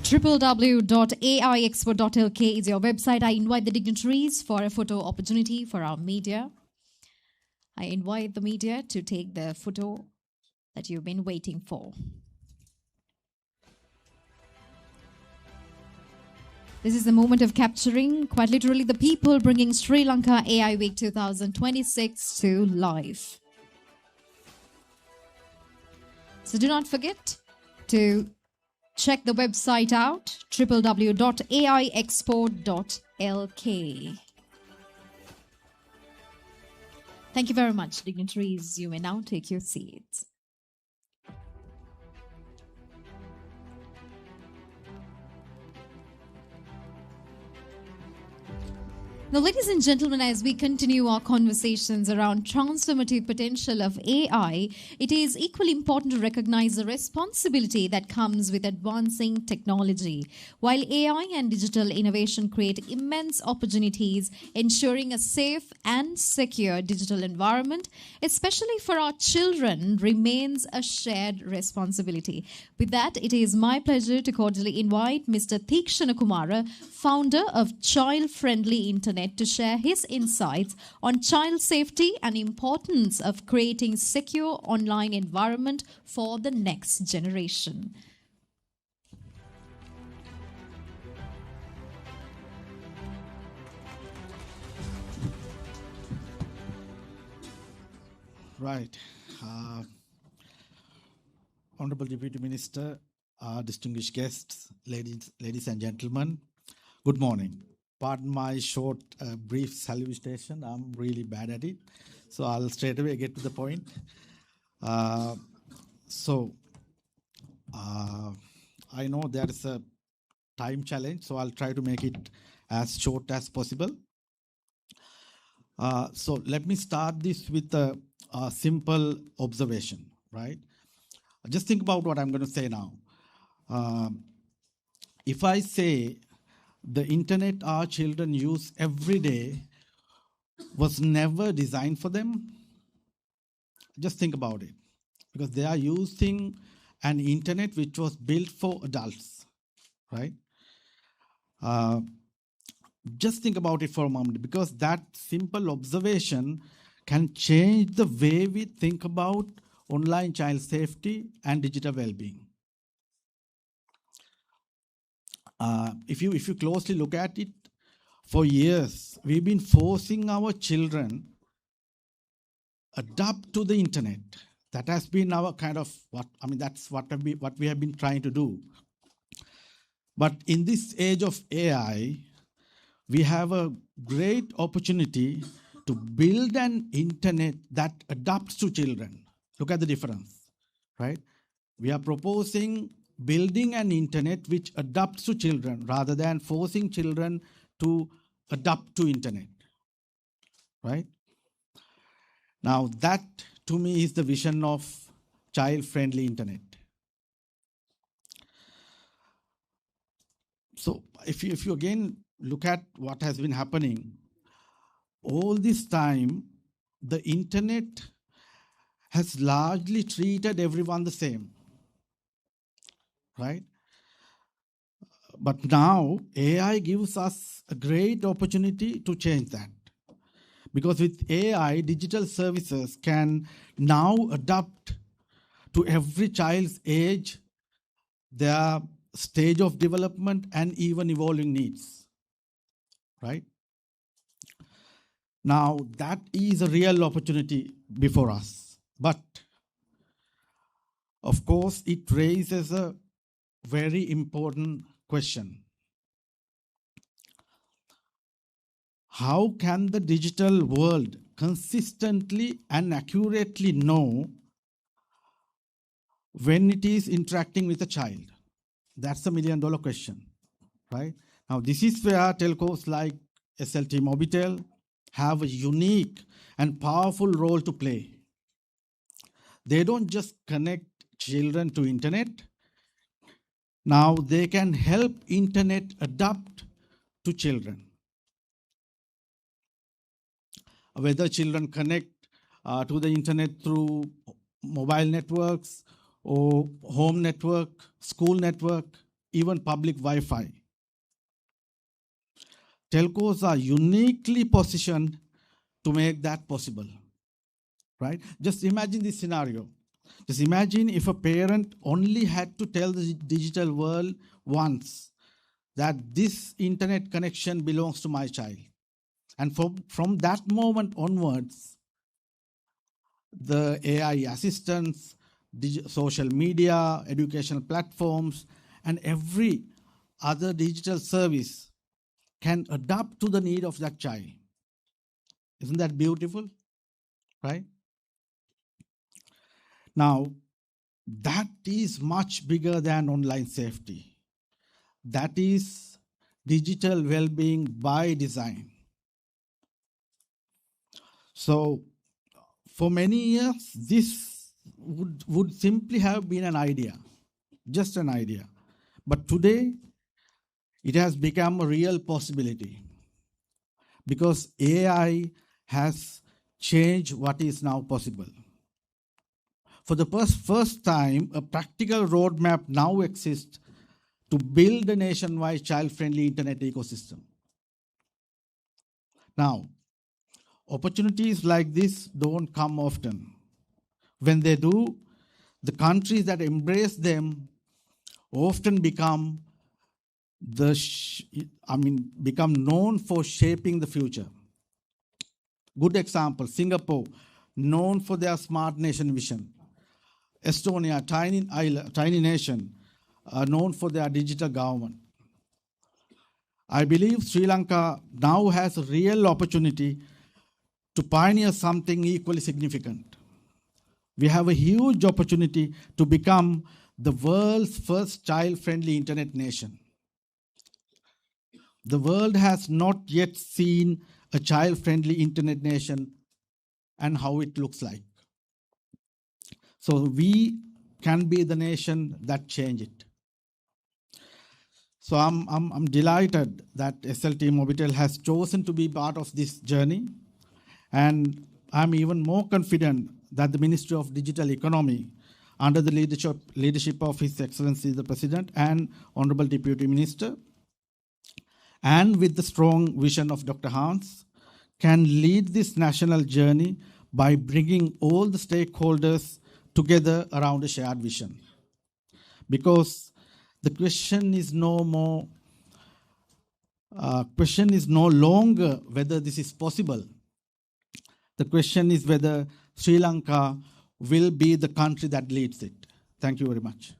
www.aiexpo.lk is your website. I invite the dignitaries for a photo opportunity for our media. I invite the media to take the photo that you've been waiting for. This is the moment of capturing, quite literally, the people bringing Sri Lanka AI Week 2026 to life. So do not forget to check the website out, www.aiexpo.lk. Thank you very much, dignitaries. You may now take your seats. Now, ladies and gentlemen, as we continue our conversations around transformative potential of AI, it is equally important to recognize the responsibility that comes with advancing technology. While AI and digital innovation create immense opportunities, ensuring a safe and secure digital environment, especially for our children, remains a shared responsibility. With that, it is my pleasure to cordially invite Mr. Thikshana Kumara, founder of Child Friendly Internet, to share his insights on child safety and importance of creating secure online environment for the next generation. Right. Honorable Deputy Minister, distinguished guests, ladies and gentlemen, good morning. Pardon my short, brief salutation. I'm really bad at it. So I'll straight away get to the point. I know there is a time challenge, so I'll try to make it as short as possible. So let me start this with a simple observation, right? Just think about what I'm going to say now. If I say the internet our children use every day was never designed for them, just think about it. Because they are using an internet which was built for adults, right? Just think about it for a moment, because that simple observation can change the way we think about online child safety and digital well-being. If you closely look at it, for years we've been forcing our children adapt to the internet. That has been our kind of that's what we have been trying to do. But in this age of AI, we have a great opportunity to build an internet that adapts to children. Look at the difference, right? We are proposing building an internet which adapts to children rather than forcing children to adapt to internet, right? Now that to me is the vision of child-friendly internet. So if you again look at what has been happening, all this time, the internet has largely treated everyone the same, right? But now AI gives us a great opportunity to change that. Because with AI, digital services can now adapt to every child's age, their stage of development, and even evolving needs, right? Now, that is a real opportunity before us. But, of course, it raises a very important question. How can the digital world consistently and accurately know when it is interacting with a child? That's a $1 million question, right? Now, this is where telcos like SLT-MOBITEL have a unique and powerful role to play. They don't just connect children to internet. Now they can help internet adapt to children. Whether children connect to the internet through mobile networks or home network, school network, even public Wi-Fi. Telcos are uniquely positioned to make that possible, right? Just imagine this scenario. Just imagine if a parent only had to tell the digital world once that this internet connection belongs to my child. And from that moment onwards, the AI assistants, social media, educational platforms, and every other digital service can adapt to the need of that child. Isn't that beautiful? Right? Now, that is much bigger than online safety. That is digital well-being by design. So, for many years, this would simply have been an idea, just an idea. But today, it has become a real possibility because AI has changed what is now possible. For the first time, a practical roadmap now exists to build a nationwide child-friendly internet ecosystem. Now, opportunities like this don't come often. When they do, the countries that embrace them often become become known for shaping the future. Good example, Singapore, known for their smart nation vision. Estonia, tiny nation, known for their digital government. I believe Sri Lanka now has a real opportunity to pioneer something equally significant. We have a huge opportunity to become the world's first child-friendly internet nation. The world has not yet seen a child-friendly internet nation and how it looks like. So we can be the nation that change it. So I'm delighted that SLT-MOBITEL has chosen to be part of this journey. And I'm even more confident that the Ministry of Digital Economy, under the leadership of His Excellency the President and Honorable Deputy Minister, and with the strong vision of Dr. Hans, can lead this national journey by bringing all the stakeholders together around a shared vision. Because the question is no longer whether this is possible. The question is whether Sri Lanka will be the country that leads it. Thank you very much.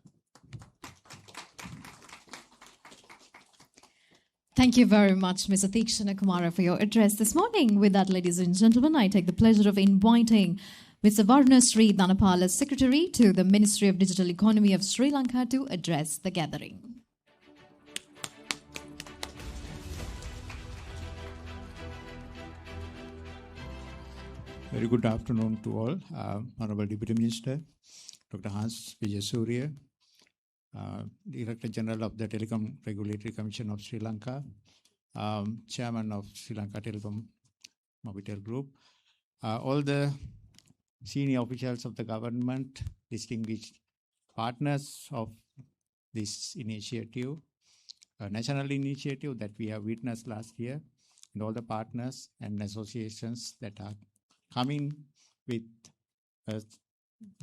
Thank you very much, Mr. Thikshana Kumara, for your address this morning. With that, ladies and gentlemen, I take the pleasure of inviting Mr. Varnasri Dhanapala, Secretary to the Ministry of Digital Economy of Sri Lanka, to address the gathering. Very good afternoon to all. Honorable Deputy Minister, Dr. Hans Vijayasuriya, Director General of the Telecom Regulatory Commission of Sri Lanka, Chairman of Sri Lanka Telecom SLT-MOBITEL group, all the senior officials of the government, distinguished partners of this initiative, a national initiative that we have witnessed last year, and all the partners and associations that are coming with a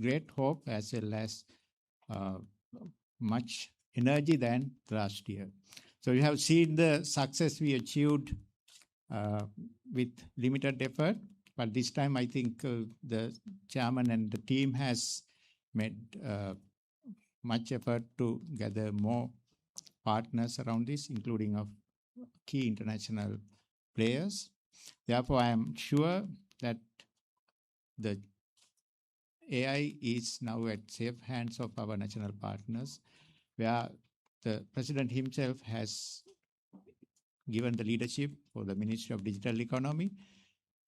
great hope as well as much energy than last year. So you have seen the success we achieved with limited effort, but this time I think the chairman and the team has made much effort to gather more partners around this, including of key international players. Therefore, I am sure that the AI is now at safe hands of our national partners, where the president himself has given the leadership for the Ministry of Digital Economy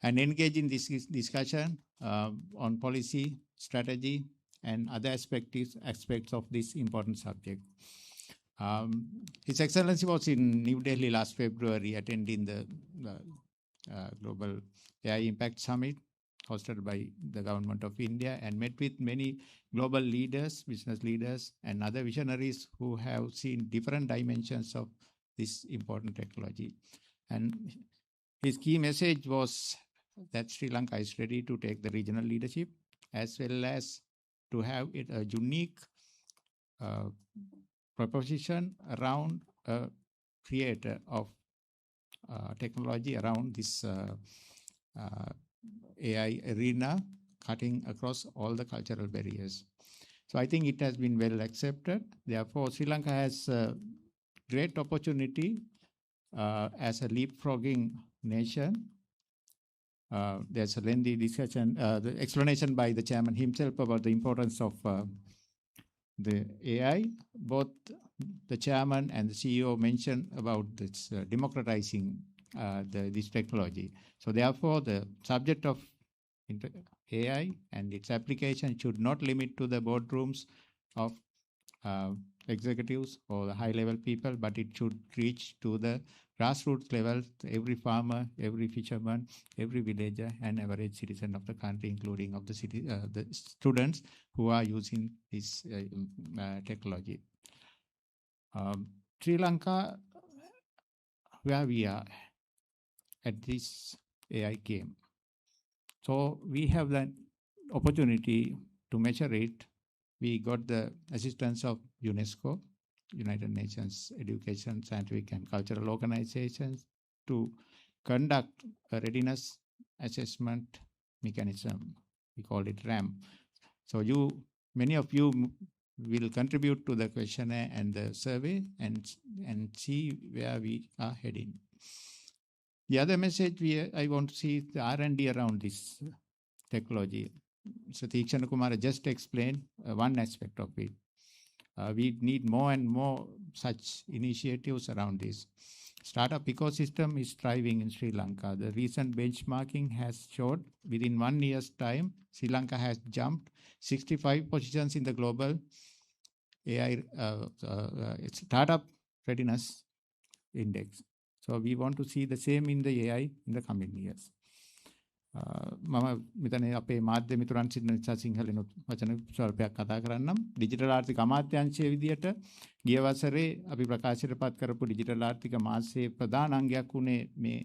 and engage in this discussion on policy, strategy, and other aspects of this important subject. His Excellency was in New Delhi last February attending the Global AI Impact Summit hosted by the Government of India and met with many global leaders, business leaders, and other visionaries who have seen different dimensions of this important technology. And his key message was that Sri Lanka is ready to take the regional leadership as well as to have it a unique proposition around a creator of technology around this AI arena, cutting across all the cultural barriers. So I think it has been well accepted. Therefore, Sri Lanka has a great opportunity as a leapfrogging nation. There's a lengthy discussion, the explanation by the chairman himself about the importance of the AI. Both the chairman and the CEO mentioned about this democratizing this technology. So therefore, the subject of AI and its application should not limit to the boardrooms of executives or the high-level people, but it should reach to the grassroots level, every farmer, every fisherman, every villager, and average citizen of the country, including of the the students who are using this technology. Sri Lanka, where we are at this AI game. So we have the opportunity to measure it. We got the assistance of UNESCO, United Nations Education, Scientific and Cultural Organizations, to conduct a readiness assessment mechanism. We call it RAM. So many of you will contribute to the questionnaire and the survey and see where we are heading. The other message I want to see is the R&D around this technology. So Tikshana Kumara just explained one aspect of it. We need more and more such initiatives around this. Startup ecosystem is thriving in Sri Lanka. The recent benchmarking has showed within 1 year's time, Sri Lanka has jumped 65 positions in the global AI startup readiness index. So we want to see the same in the AI in the coming years. මම මෙතන අපේ මාධ්‍ය මිතුරන් සිටින නිසා සිංහලෙන් වචන ස්වල්පයක් කතා කරන්නම්. ඩිජිටල් ආර්ථික අමාත්‍යාංශයේ විදියට ගිය වසරේ අපි ප්‍රකාශයටපත් කරපු ඩිජිටල් ආර්ථික මාසයේ ප්‍රධාන අංගයක් වුණේ මේ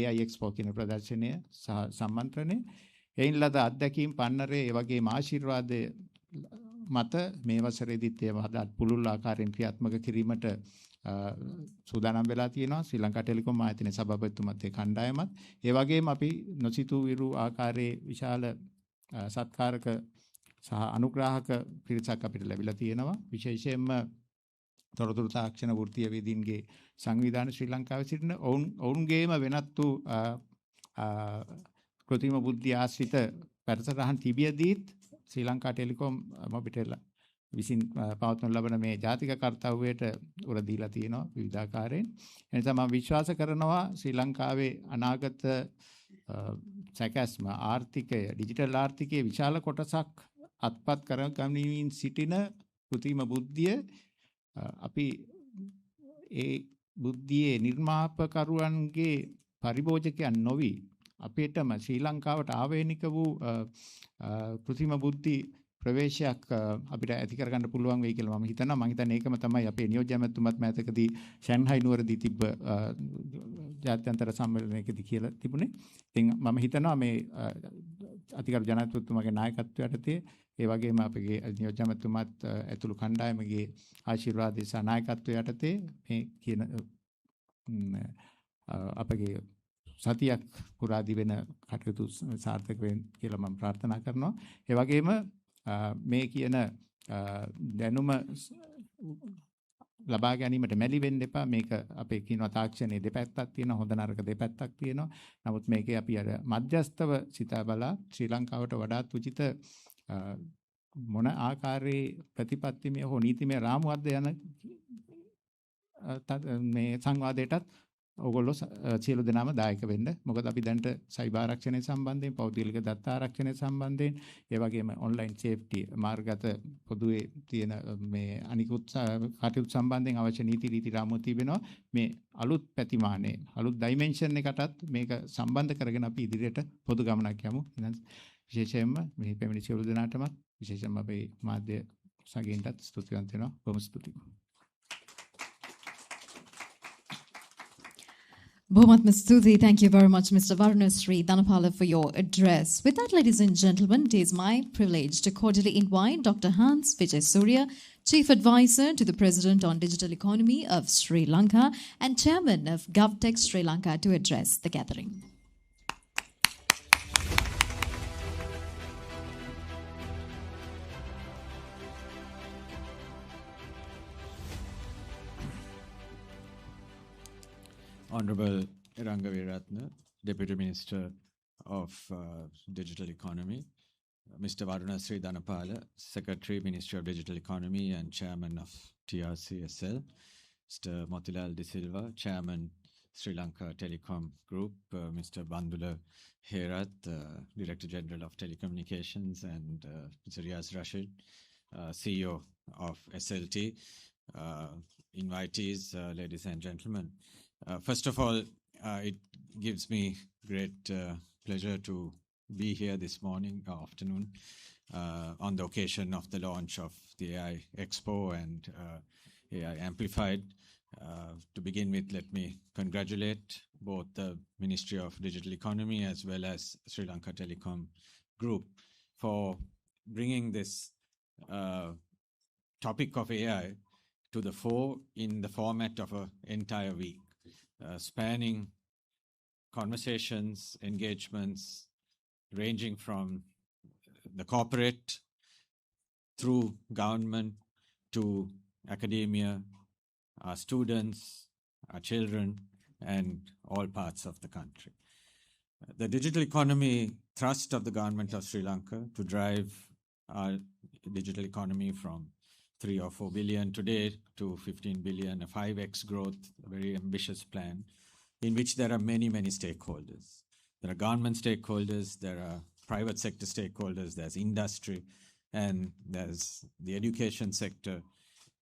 AI Expo කියන ප්‍රදර්ශනය සහ සම්මන්ත්‍රණය. එයින් ලද අත්දැකීම් පන්නරේ ඒ වගේම ආශිර්වාදයේ මත මේ වසරේදීත් ඒව හදාත් පුළුල් ආකාරයෙන් ක්‍රියාත්මක කිරීමට සූදානම් වෙලා තියෙනවා ශ්‍රී ලංකා ටෙලිකොම් ආයතනයේ සභාපතිතුමත් ඒ කණ්ඩායමත් ඒ වගේම අපි නොසිතූ විරු ආකාරයේ විශාල සත්කාරක සහ අනුග්‍රාහක පිරිසක් අපිට ලැබිලා තියෙනවා විශේෂයෙන්ම තොරතුරු තාක්ෂණ වෘත්තීය වේදීන්ගේ සංවිධාන ශ්‍රී ලංකාවේ සිටින ඔවුන්ගේම වෙනත් වූ කෘත්‍රිම බුද්ධිය ආශ්‍රිත වැඩසටහන් තිබියදීත් ශ්‍රී ලංකා ටෙලිකොම් මොබිටෙල් විසින් පවත්වනු ලබන මේ ජාතික කර්තව්‍යයට උර දීලා තියෙනවා විවිධාකාරයෙන්. එනිසා මම විශ්වාස කරනවා ශ්‍රී ලංකාවේ අනාගත සැකැස්ම ආර්ථිකය ඩිජිටල් ආර්ථිකයේ විශාල කොටසක් අත්පත් කරගනිමින් සිටින කෘත්‍රිම බුද්ධිය අපි ඒ බුද්ධියේ නිර්මාපකරුවන්ගේ පරිභෝජකයන් නොවි අපේටම ශ්‍රී ලංකාවට ආවේනික වූ කෘතිම බුද්ධි ප්‍රවේශයක් අපිට ඇති කරගන්න පුළුවන් වෙයි කියලා මම හිතනවා. මම හිතන්නේ ඒකම තමයි අපේ නියෝජ්‍ය ඇමතුමත් මෑතකදී ෂැන්හයි නුවරදී තිබ්බ ජාත්‍යන්තර සම්මේලනයකදී කියලා තිබුණේ. ඉතින් මම හිතනවා මේ අතිගරු ජනාධිපතිතුමාගේ නායකත්වය යටතේ ඒ වගේම අපගේ නියෝජ්‍ය ඇමතුමත් ඇතුළු කණ්ඩායමගේ ආශිර්වාදය සහ නායකත්වය යටතේ මේ කියන අපගේ සතියක් පුරාදී වෙන කටයුතු සාර්ථක වෙන්න කියලා මම ප්‍රාර්ථනා කරනවා. ඒ වගේම මේ කියන දැනුම ලබා ගැනීමට මැලි වෙන්න එපා. මේක අපේ කියනවා තාක්ෂණයේ දෙපැත්තක් තියෙනවා, හොඳ නරක දෙපැත්තක් තියෙනවා. නමුත් මේකේ අපි අර මධ්‍යස්තව සිතා බලා ශ්‍රී ලංකාවට වඩාත් උචිත මොන ආකාරයේ ප්‍රතිපත්තිමය හෝ නීතිමය රාමුවක්ද යන මේ සංවාදයටත් ඔයගොල්ලෝ සියලු දෙනාම දායක වෙන්න. මොකද අපි දැන්ට සයිබර් ආරක්ෂණය සම්බන්ධයෙන්, පෞද්ගලික දත්ත ආරක්ෂණය සම්බන්ධයෙන්, ඒ වගේම ඔන්ලයින් සේෆ්ටි මාර්ගගත පොදුවේ තියෙන මේ අනිකුත් කටයුතු සම්බන්ධයෙන් අවශ්‍ය නීති රීති රාමුව තිබෙනවා. මේ අලුත් පැතිමානයේ අලුත් ඩයිමෙන්ෂන් එකටත් මේක සම්බන්ධ කරගෙන අපි ඉදිරියට පොදු ගමනක් යමු. එහෙනම් විශේෂයෙන්ම මේ පැමිණි සියලු දෙනාටමත් විශේෂයෙන්ම අපේ මාධ්‍ය සගයන්ටත් ස්තුතිවන්ත වෙනවා. බොහොම ස්තුතියි. Bohamatma Stuti, thank you very much, Mr. Varunasri Dhanapala, for your address. With that, ladies and gentlemen, it is my privilege to cordially invite Dr. Hans Vijay Surya, Chief Advisor to the President on Digital Economy of Sri Lanka and Chairman of GovTech Sri Lanka, to address the gathering. Honorable Iranga Veeratna, Deputy Minister of Digital Economy, Mr. Varunasri Dhanapala, Secretary, Ministry of Digital Economy and Chairman of TRCSL, Mr. Motilal De Silva, Chairman, Sri Lanka Telecom Group, Mr. Bandula Herat, Director General of Telecommunications, and Mr. Riaz Rashid, CEO of SLT, invitees, ladies and gentlemen. First of all, it gives me great pleasure to be here this morning or afternoon on the occasion of the launch of the AI Expo and AI Amplified. To begin with, let me congratulate both the Ministry of Digital Economy as well as Sri Lanka Telecom Group for bringing this topic of AI to the fore in the format of an entire week. Spanning conversations, engagements, ranging from the corporate through government to academia, our students, our children, and all parts of the country. The digital economy thrust of the government of Sri Lanka to drive our digital economy from 3 or 4 billion today to 15 billion, a 5x growth, a very ambitious plan in which there are many, many stakeholders. There are government stakeholders, there are private sector stakeholders, there's industry, and there's the education sector.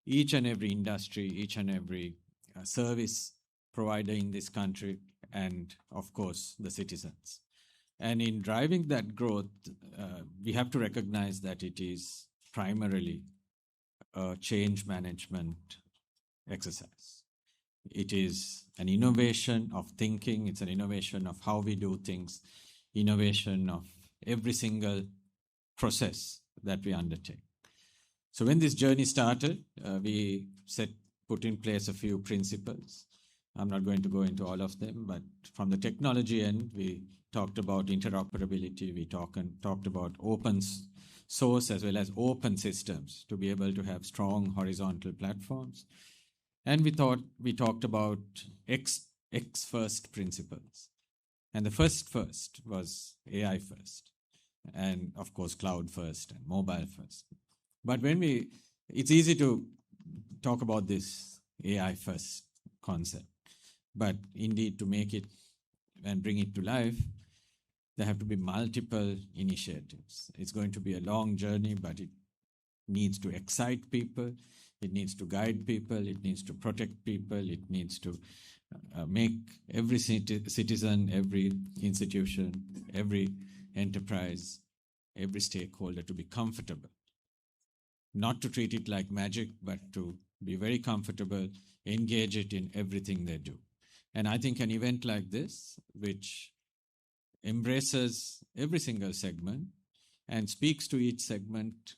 Each and every industry, each and every service provider in this country, and of course, the citizens. And in driving that growth, we have to recognize that it is primarily a change management exercise. It is an innovation of thinking, it's an innovation of how we do things, innovation of every single process that we undertake. So when this journey started, we put in place a few principles. I'm not going to go into all of them, but from the technology end, we talked about interoperability, we talked about open source as well as open systems to be able to have strong horizontal platforms. And we talked about X first principles. And the first was AI first. And of course, cloud first and mobile first. But it's easy to talk about this AI first concept. But indeed, to make it and bring it to life, there have to be multiple initiatives. It's going to be a long journey, but it needs to excite people. It needs to guide people. It needs to protect people. It needs to make every citizen, every institution, every enterprise, every stakeholder to be comfortable. Not to treat it like magic, but to be very comfortable, engage it in everything they do. And I think an event like this, which embraces every single segment and speaks to each segment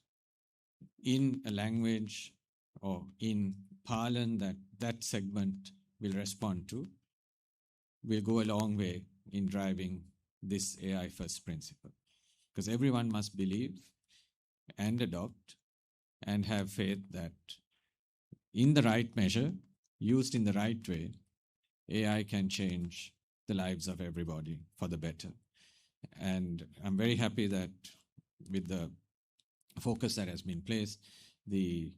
in a language or in parlance that that segment will respond to, will go a long way in driving this AI first principle. Because everyone must believe and adopt and have faith that in the right measure, used in the right way, AI can change the lives of everybody for the better. And I'm very happy that with the focus that has been placed, the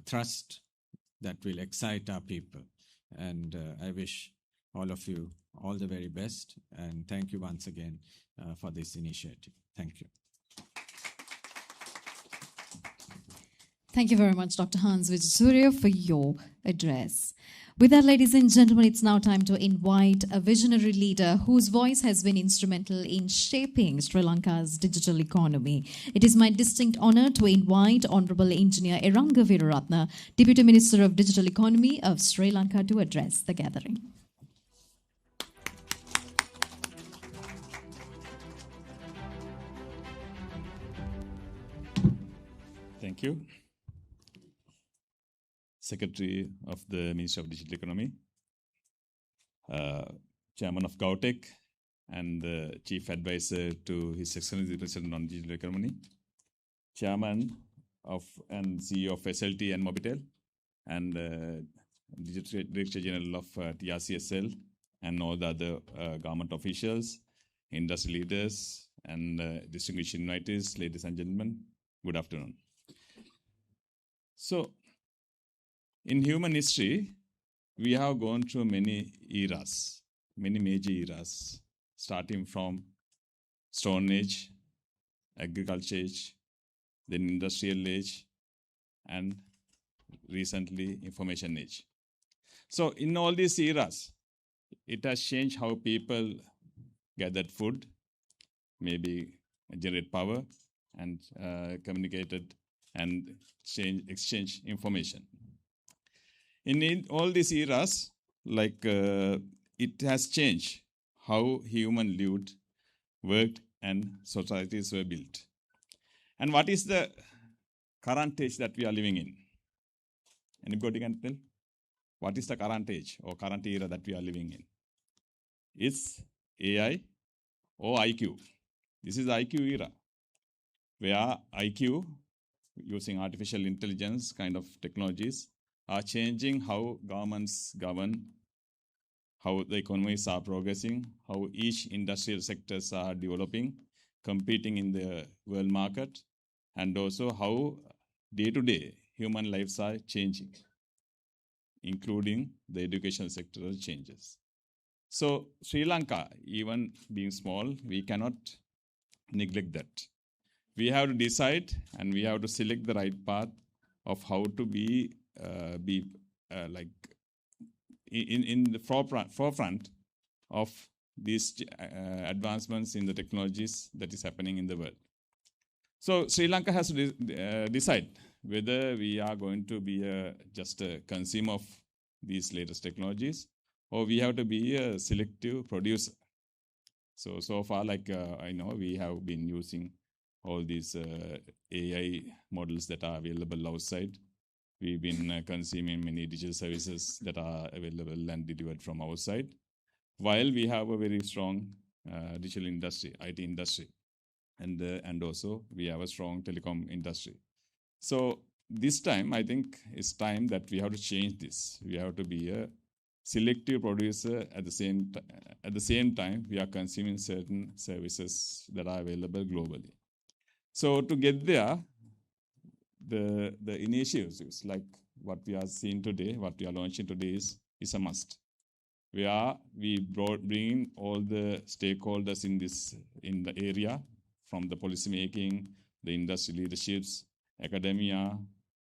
thrust that will excite our people. And I wish all of you all the very best. And thank you once again for this initiative. Thank you. Thank you very much, Dr. Hans Vijaysurya, for your address. With that, ladies and gentlemen, it's now time to invite a visionary leader whose voice has been instrumental in shaping Sri Lanka's digital economy. It is my distinct honor to invite Honorable Engineer Eranga Veeraratne, Deputy Minister of Digital Economy of Sri Lanka, to address the gathering. Thank you. Secretary of the Ministry of Digital Economy, Chairman of GovTech, and the Chief Advisor to His Excellency the President on Digital Economy, Chairman of and CEO of SLT-MOBITEL, and Director General of TRCSL, and all the other government officials, industry leaders, and distinguished invitees, ladies and gentlemen, good afternoon. So, in human history, we have gone through many eras, many major eras, starting from Stone Age, Agriculture Age, then Industrial Age, and recently Information Age. So in all these eras, it has changed how people gathered food, maybe generate power, and communicated and exchange information. In all these eras, it has changed how human lived, worked, and societies were built. And what is the current age that we are living in? Anybody can tell? What is the current age or current era that we are living in? It's AI or IQ. This is IQ era, where IQ, using artificial intelligence kind of technologies, are changing how governments govern, how the economies are progressing, how each industrial sectors are developing, competing in the world market, and also how day-to-day human lives are changing, including the educational sectoral changes. So Sri Lanka, even being small, we cannot neglect that. We have to decide and we have to select the right path of how to be in the forefront of these advancements in the technologies that is happening in the world. So Sri Lanka has to decide whether we are going to be just a consumer of these latest technologies, or we have to be a selective producer. So far, I know, we have been using all these AI models that are available outside. We've been consuming many digital services that are available and delivered from outside, while we have a very strong digital industry, IT industry, and also we have a strong telecom industry. So this time, I think it's time that we have to change this. We have to be a selective producer at the same time we are consuming certain services that are available globally. So to get there, the initiatives like what we are seeing today, what we are launching today is a must. We bring all the stakeholders in the area, from the policy making, the industry leaderships, academia,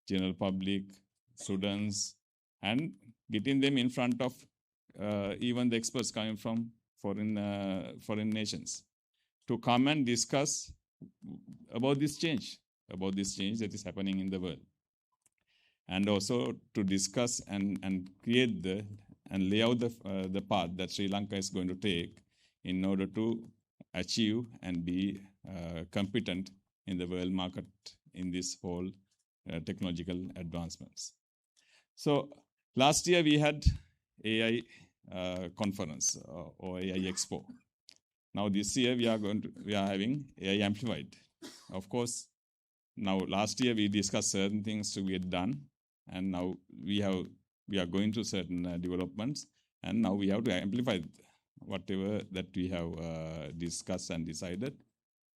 general public, students, and getting them in front of even the experts coming from foreign nations to come and discuss about this change that is happening in the world, and also to discuss and create and lay out the path that Sri Lanka is going to take in order to achieve and be competent in the world market in this whole technological advancements. So last year we had AI conference or AI Expo. Now this year we are having AI Amplified. Of course, now last year we discussed certain things to get done, and now we are going through certain developments, and now we have to amplify whatever that we have discussed and decided.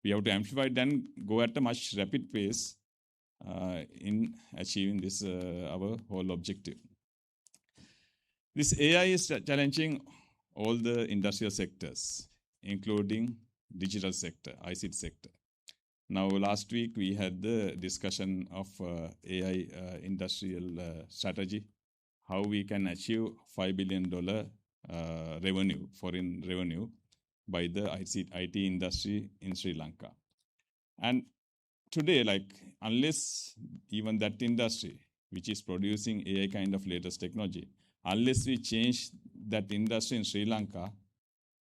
We have to amplify it and go at a much rapid pace in achieving this our whole objective. This AI is challenging all the industrial sectors, including digital sector, ICT sector. Now, last week we had the discussion of AI industrial strategy, how we can achieve $5 billion revenue, foreign revenue, by the IT industry in Sri Lanka. And today, like, unless even that industry, which is producing AI kind of latest technology, unless we change that industry in Sri Lanka,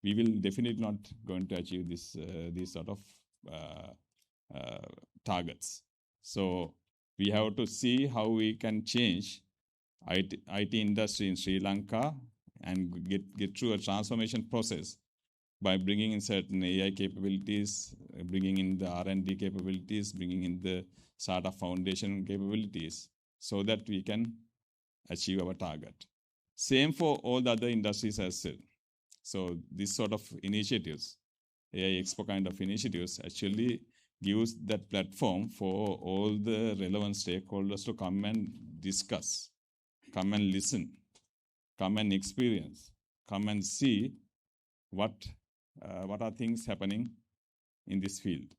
we will definitely not going to achieve these sort of targets. So we have to see how we can change IT industry in Sri Lanka and get through a transformation process by bringing in certain AI capabilities, bringing in the R&D capabilities, bringing in the startup foundation capabilities, so that we can achieve our target. Same for all the other industries as well. So this sort of initiatives, AI Expo kind of initiatives, actually gives that platform for all the relevant stakeholders to come and discuss, come and listen, come and experience, come and see what are things happening in this field.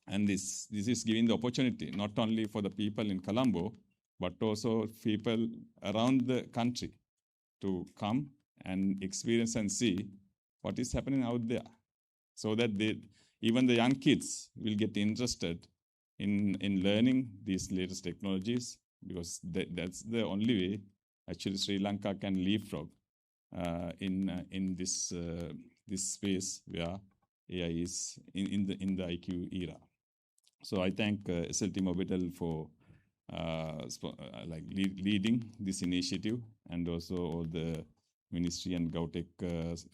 And this is giving the opportunity not only for the people in Colombo, but also people around the country to come and experience and see what is happening out there, so that even the young kids will get interested in learning these latest technologies, because that's the only way actually Sri Lanka can leapfrog in this space where AI is in the IQ era. So I thank SLT-MOBITEL for leading this initiative, and also all the ministry and GovTech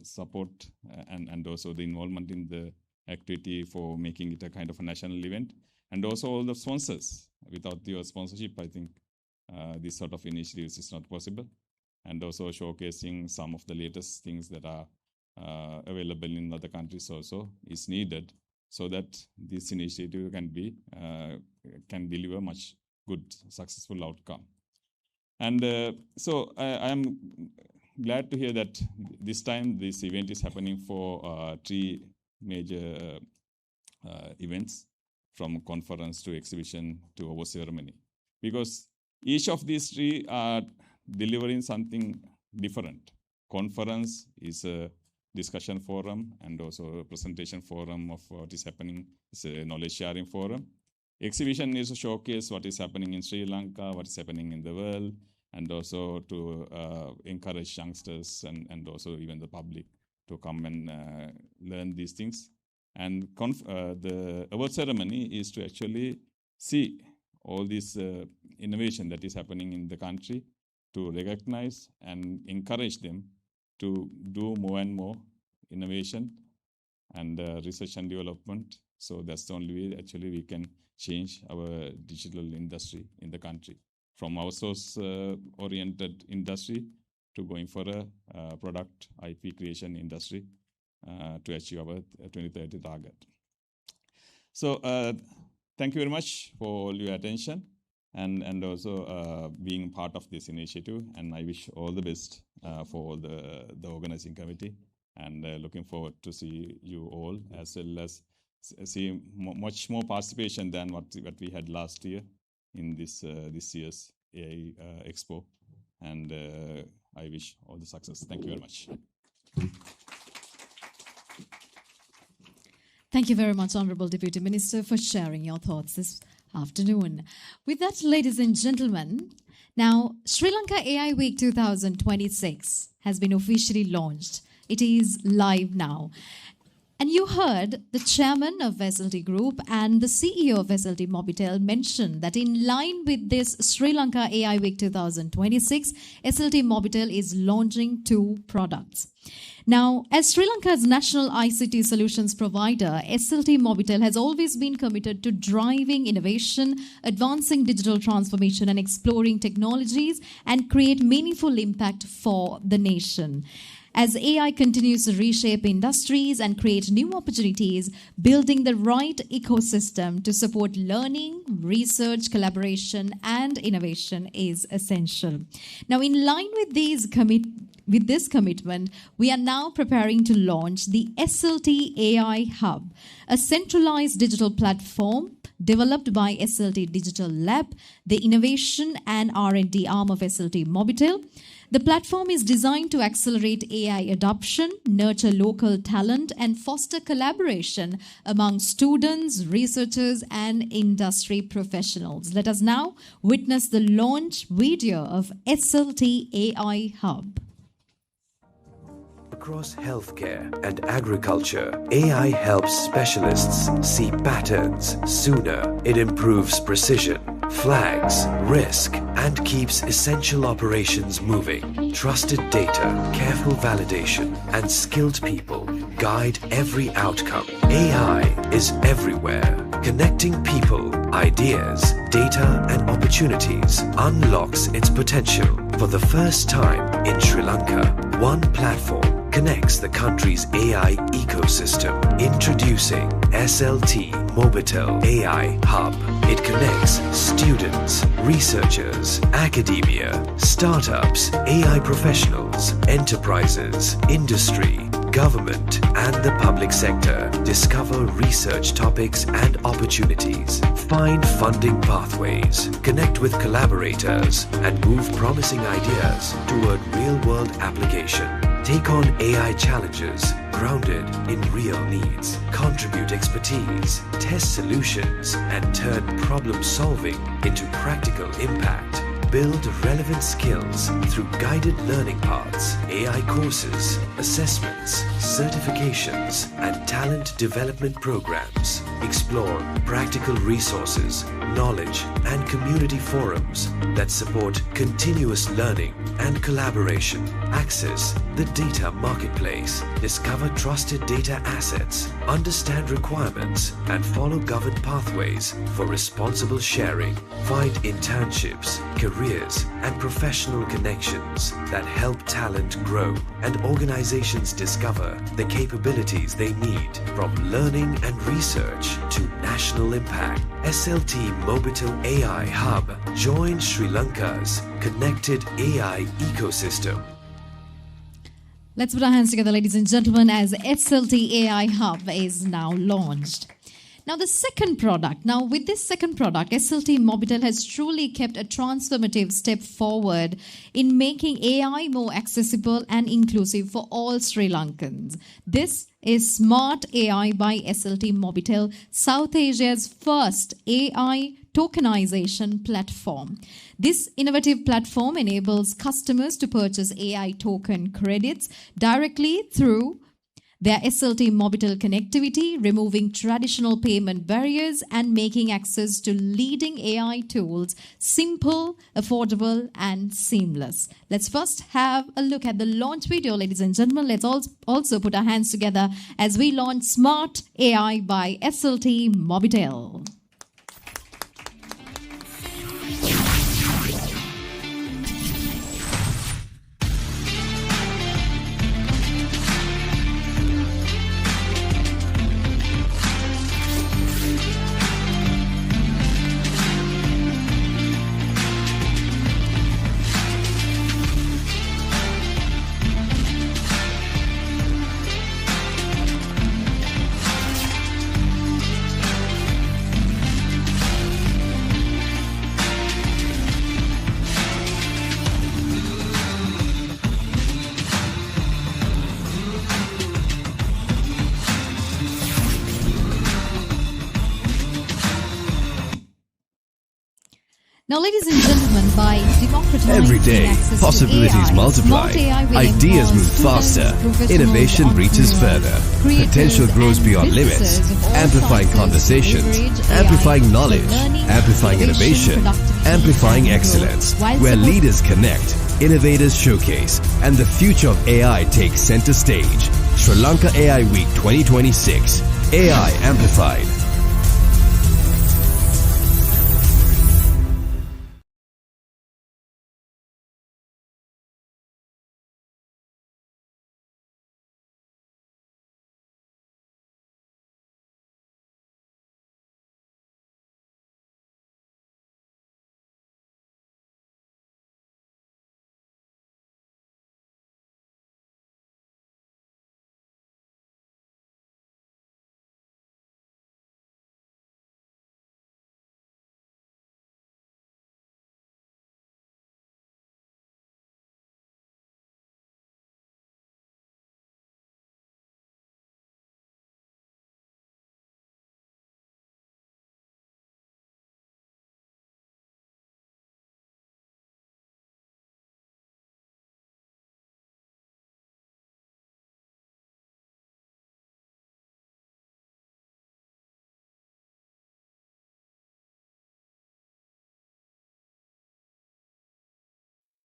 support, and also the involvement in the activity for making it a kind of a national event, and also all the sponsors. Without your sponsorship, I think this sort of initiatives is not possible, and also showcasing some of the latest things that are available in other countries also is needed, so that this initiative can deliver much good, successful outcome. And so I am glad to hear that this time this event is happening for 3 major events, from conference to exhibition to award ceremony, because each of these 3 are delivering something different. Conference is a discussion forum and also a presentation forum of what is happening. It's a knowledge sharing forum. Exhibition is a showcase what is happening in Sri Lanka, what is happening in the world, and also to encourage youngsters and also even the public to come and learn these things. And the award ceremony is to actually see all this innovation that is happening in the country, to recognize and encourage them to do more and more innovation and research and development. So that's the only way actually we can change our digital industry in the country, from outsource-oriented industry to going for a product IP creation industry to achieve our 2030 target. So thank you very much for all your attention and also being part of this initiative. And I wish all the best for all the organizing committee, and looking forward to see you all, as well as see much more participation than what we had last year in this year's AI Expo. And I wish all the success. Thank you very much. Thank you very much, Honorable Deputy Minister, for sharing your thoughts this afternoon. With that, ladies and gentlemen, now Sri Lanka AI Week 2026 has been officially launched. It is live now. And you heard the chairman of SLT Group and the CEO of SLT-MOBITEL mention that in line with this Sri Lanka AI Week 2026, SLT-MOBITEL is launching 2 products. Now, as Sri Lanka's national ICT solutions provider, SLT-MOBITEL has always been committed to driving innovation, advancing digital transformation, and exploring technologies and create meaningful impact for the nation. As AI continues to reshape industries and create new opportunities, building the right ecosystem to support learning, research, collaboration, and innovation is essential. Now, in line with this commitment, we are now preparing to launch the SLT AI Hub, a centralized digital platform developed by SLT Digital Lab, the innovation and R&D arm of SLT-MOBITEL. The platform is designed to accelerate AI adoption, nurture local talent, and foster collaboration among students, researchers, and industry professionals. Let us now witness the launch video of SLT AI Hub. Across healthcare and agriculture, AI helps specialists see patterns sooner. It improves precision, flags risk, and keeps essential operations moving. Trusted data, careful validation, and skilled people guide every outcome. AI is everywhere. Connecting people, ideas, data, and opportunities unlocks its potential. For the first time in Sri Lanka, one platform connects the country's AI ecosystem. Introducing SLT-MOBITEL AI Hub. It connects students, researchers, academia, startups, AI professionals, enterprises, industry, government, and the public sector. Discover research topics and opportunities. Find funding pathways. Connect with collaborators and move promising ideas toward real-world application. Take on AI challenges grounded in real needs. Contribute expertise, test solutions, and turn problem solving into practical impact. Build relevant skills through guided learning paths, AI courses, assessments, certifications, and talent development programs. Explore practical resources, knowledge, and community forums that support continuous learning and collaboration. Access the data marketplace. Discover trusted data assets, understand requirements, and follow governed pathways for responsible sharing. Find internships, careers, and professional connections that help talent grow and organizations discover the capabilities they need, from learning and research to national impact. SLT-MOBITEL AI Hub joins Sri Lanka's connected AI ecosystem. Let's put our hands together, ladies and gentlemen, as SLT AI Hub is now launched. Now, the second product. Now, with this second product, SLT-MOBITEL has truly kept a transformative step forward in making AI more accessible and inclusive for all Sri Lankans. This is Smart AI by SLT-MOBITEL, South Asia's first AI tokenization platform. This innovative platform enables customers to purchase AI token credits directly through their SLT-MOBITEL connectivity, removing traditional payment barriers and making access to leading AI tools simple, affordable, and seamless. Let's first have a look at the launch video, ladies and gentlemen. Let's also put our hands together as we launch Smart AI by SLT-MOBITEL. Now, ladies and gentlemen, by democratizing Every day, access possibilities to AI, multiply, smart AI will ideas empower move faster, students, professionals, innovation reaches entrepreneurs, further, creators, potential grows and beyond limits, businesses of all amplifying sizes conversations, leverage AI amplifying for knowledge, learning, amplifying innovation, productivity, amplifying and excellence, growth, while where supporting leaders connect, innovators showcase, and the future of AI takes center stage. Sri Lanka AI Week 2026. AI Amplified.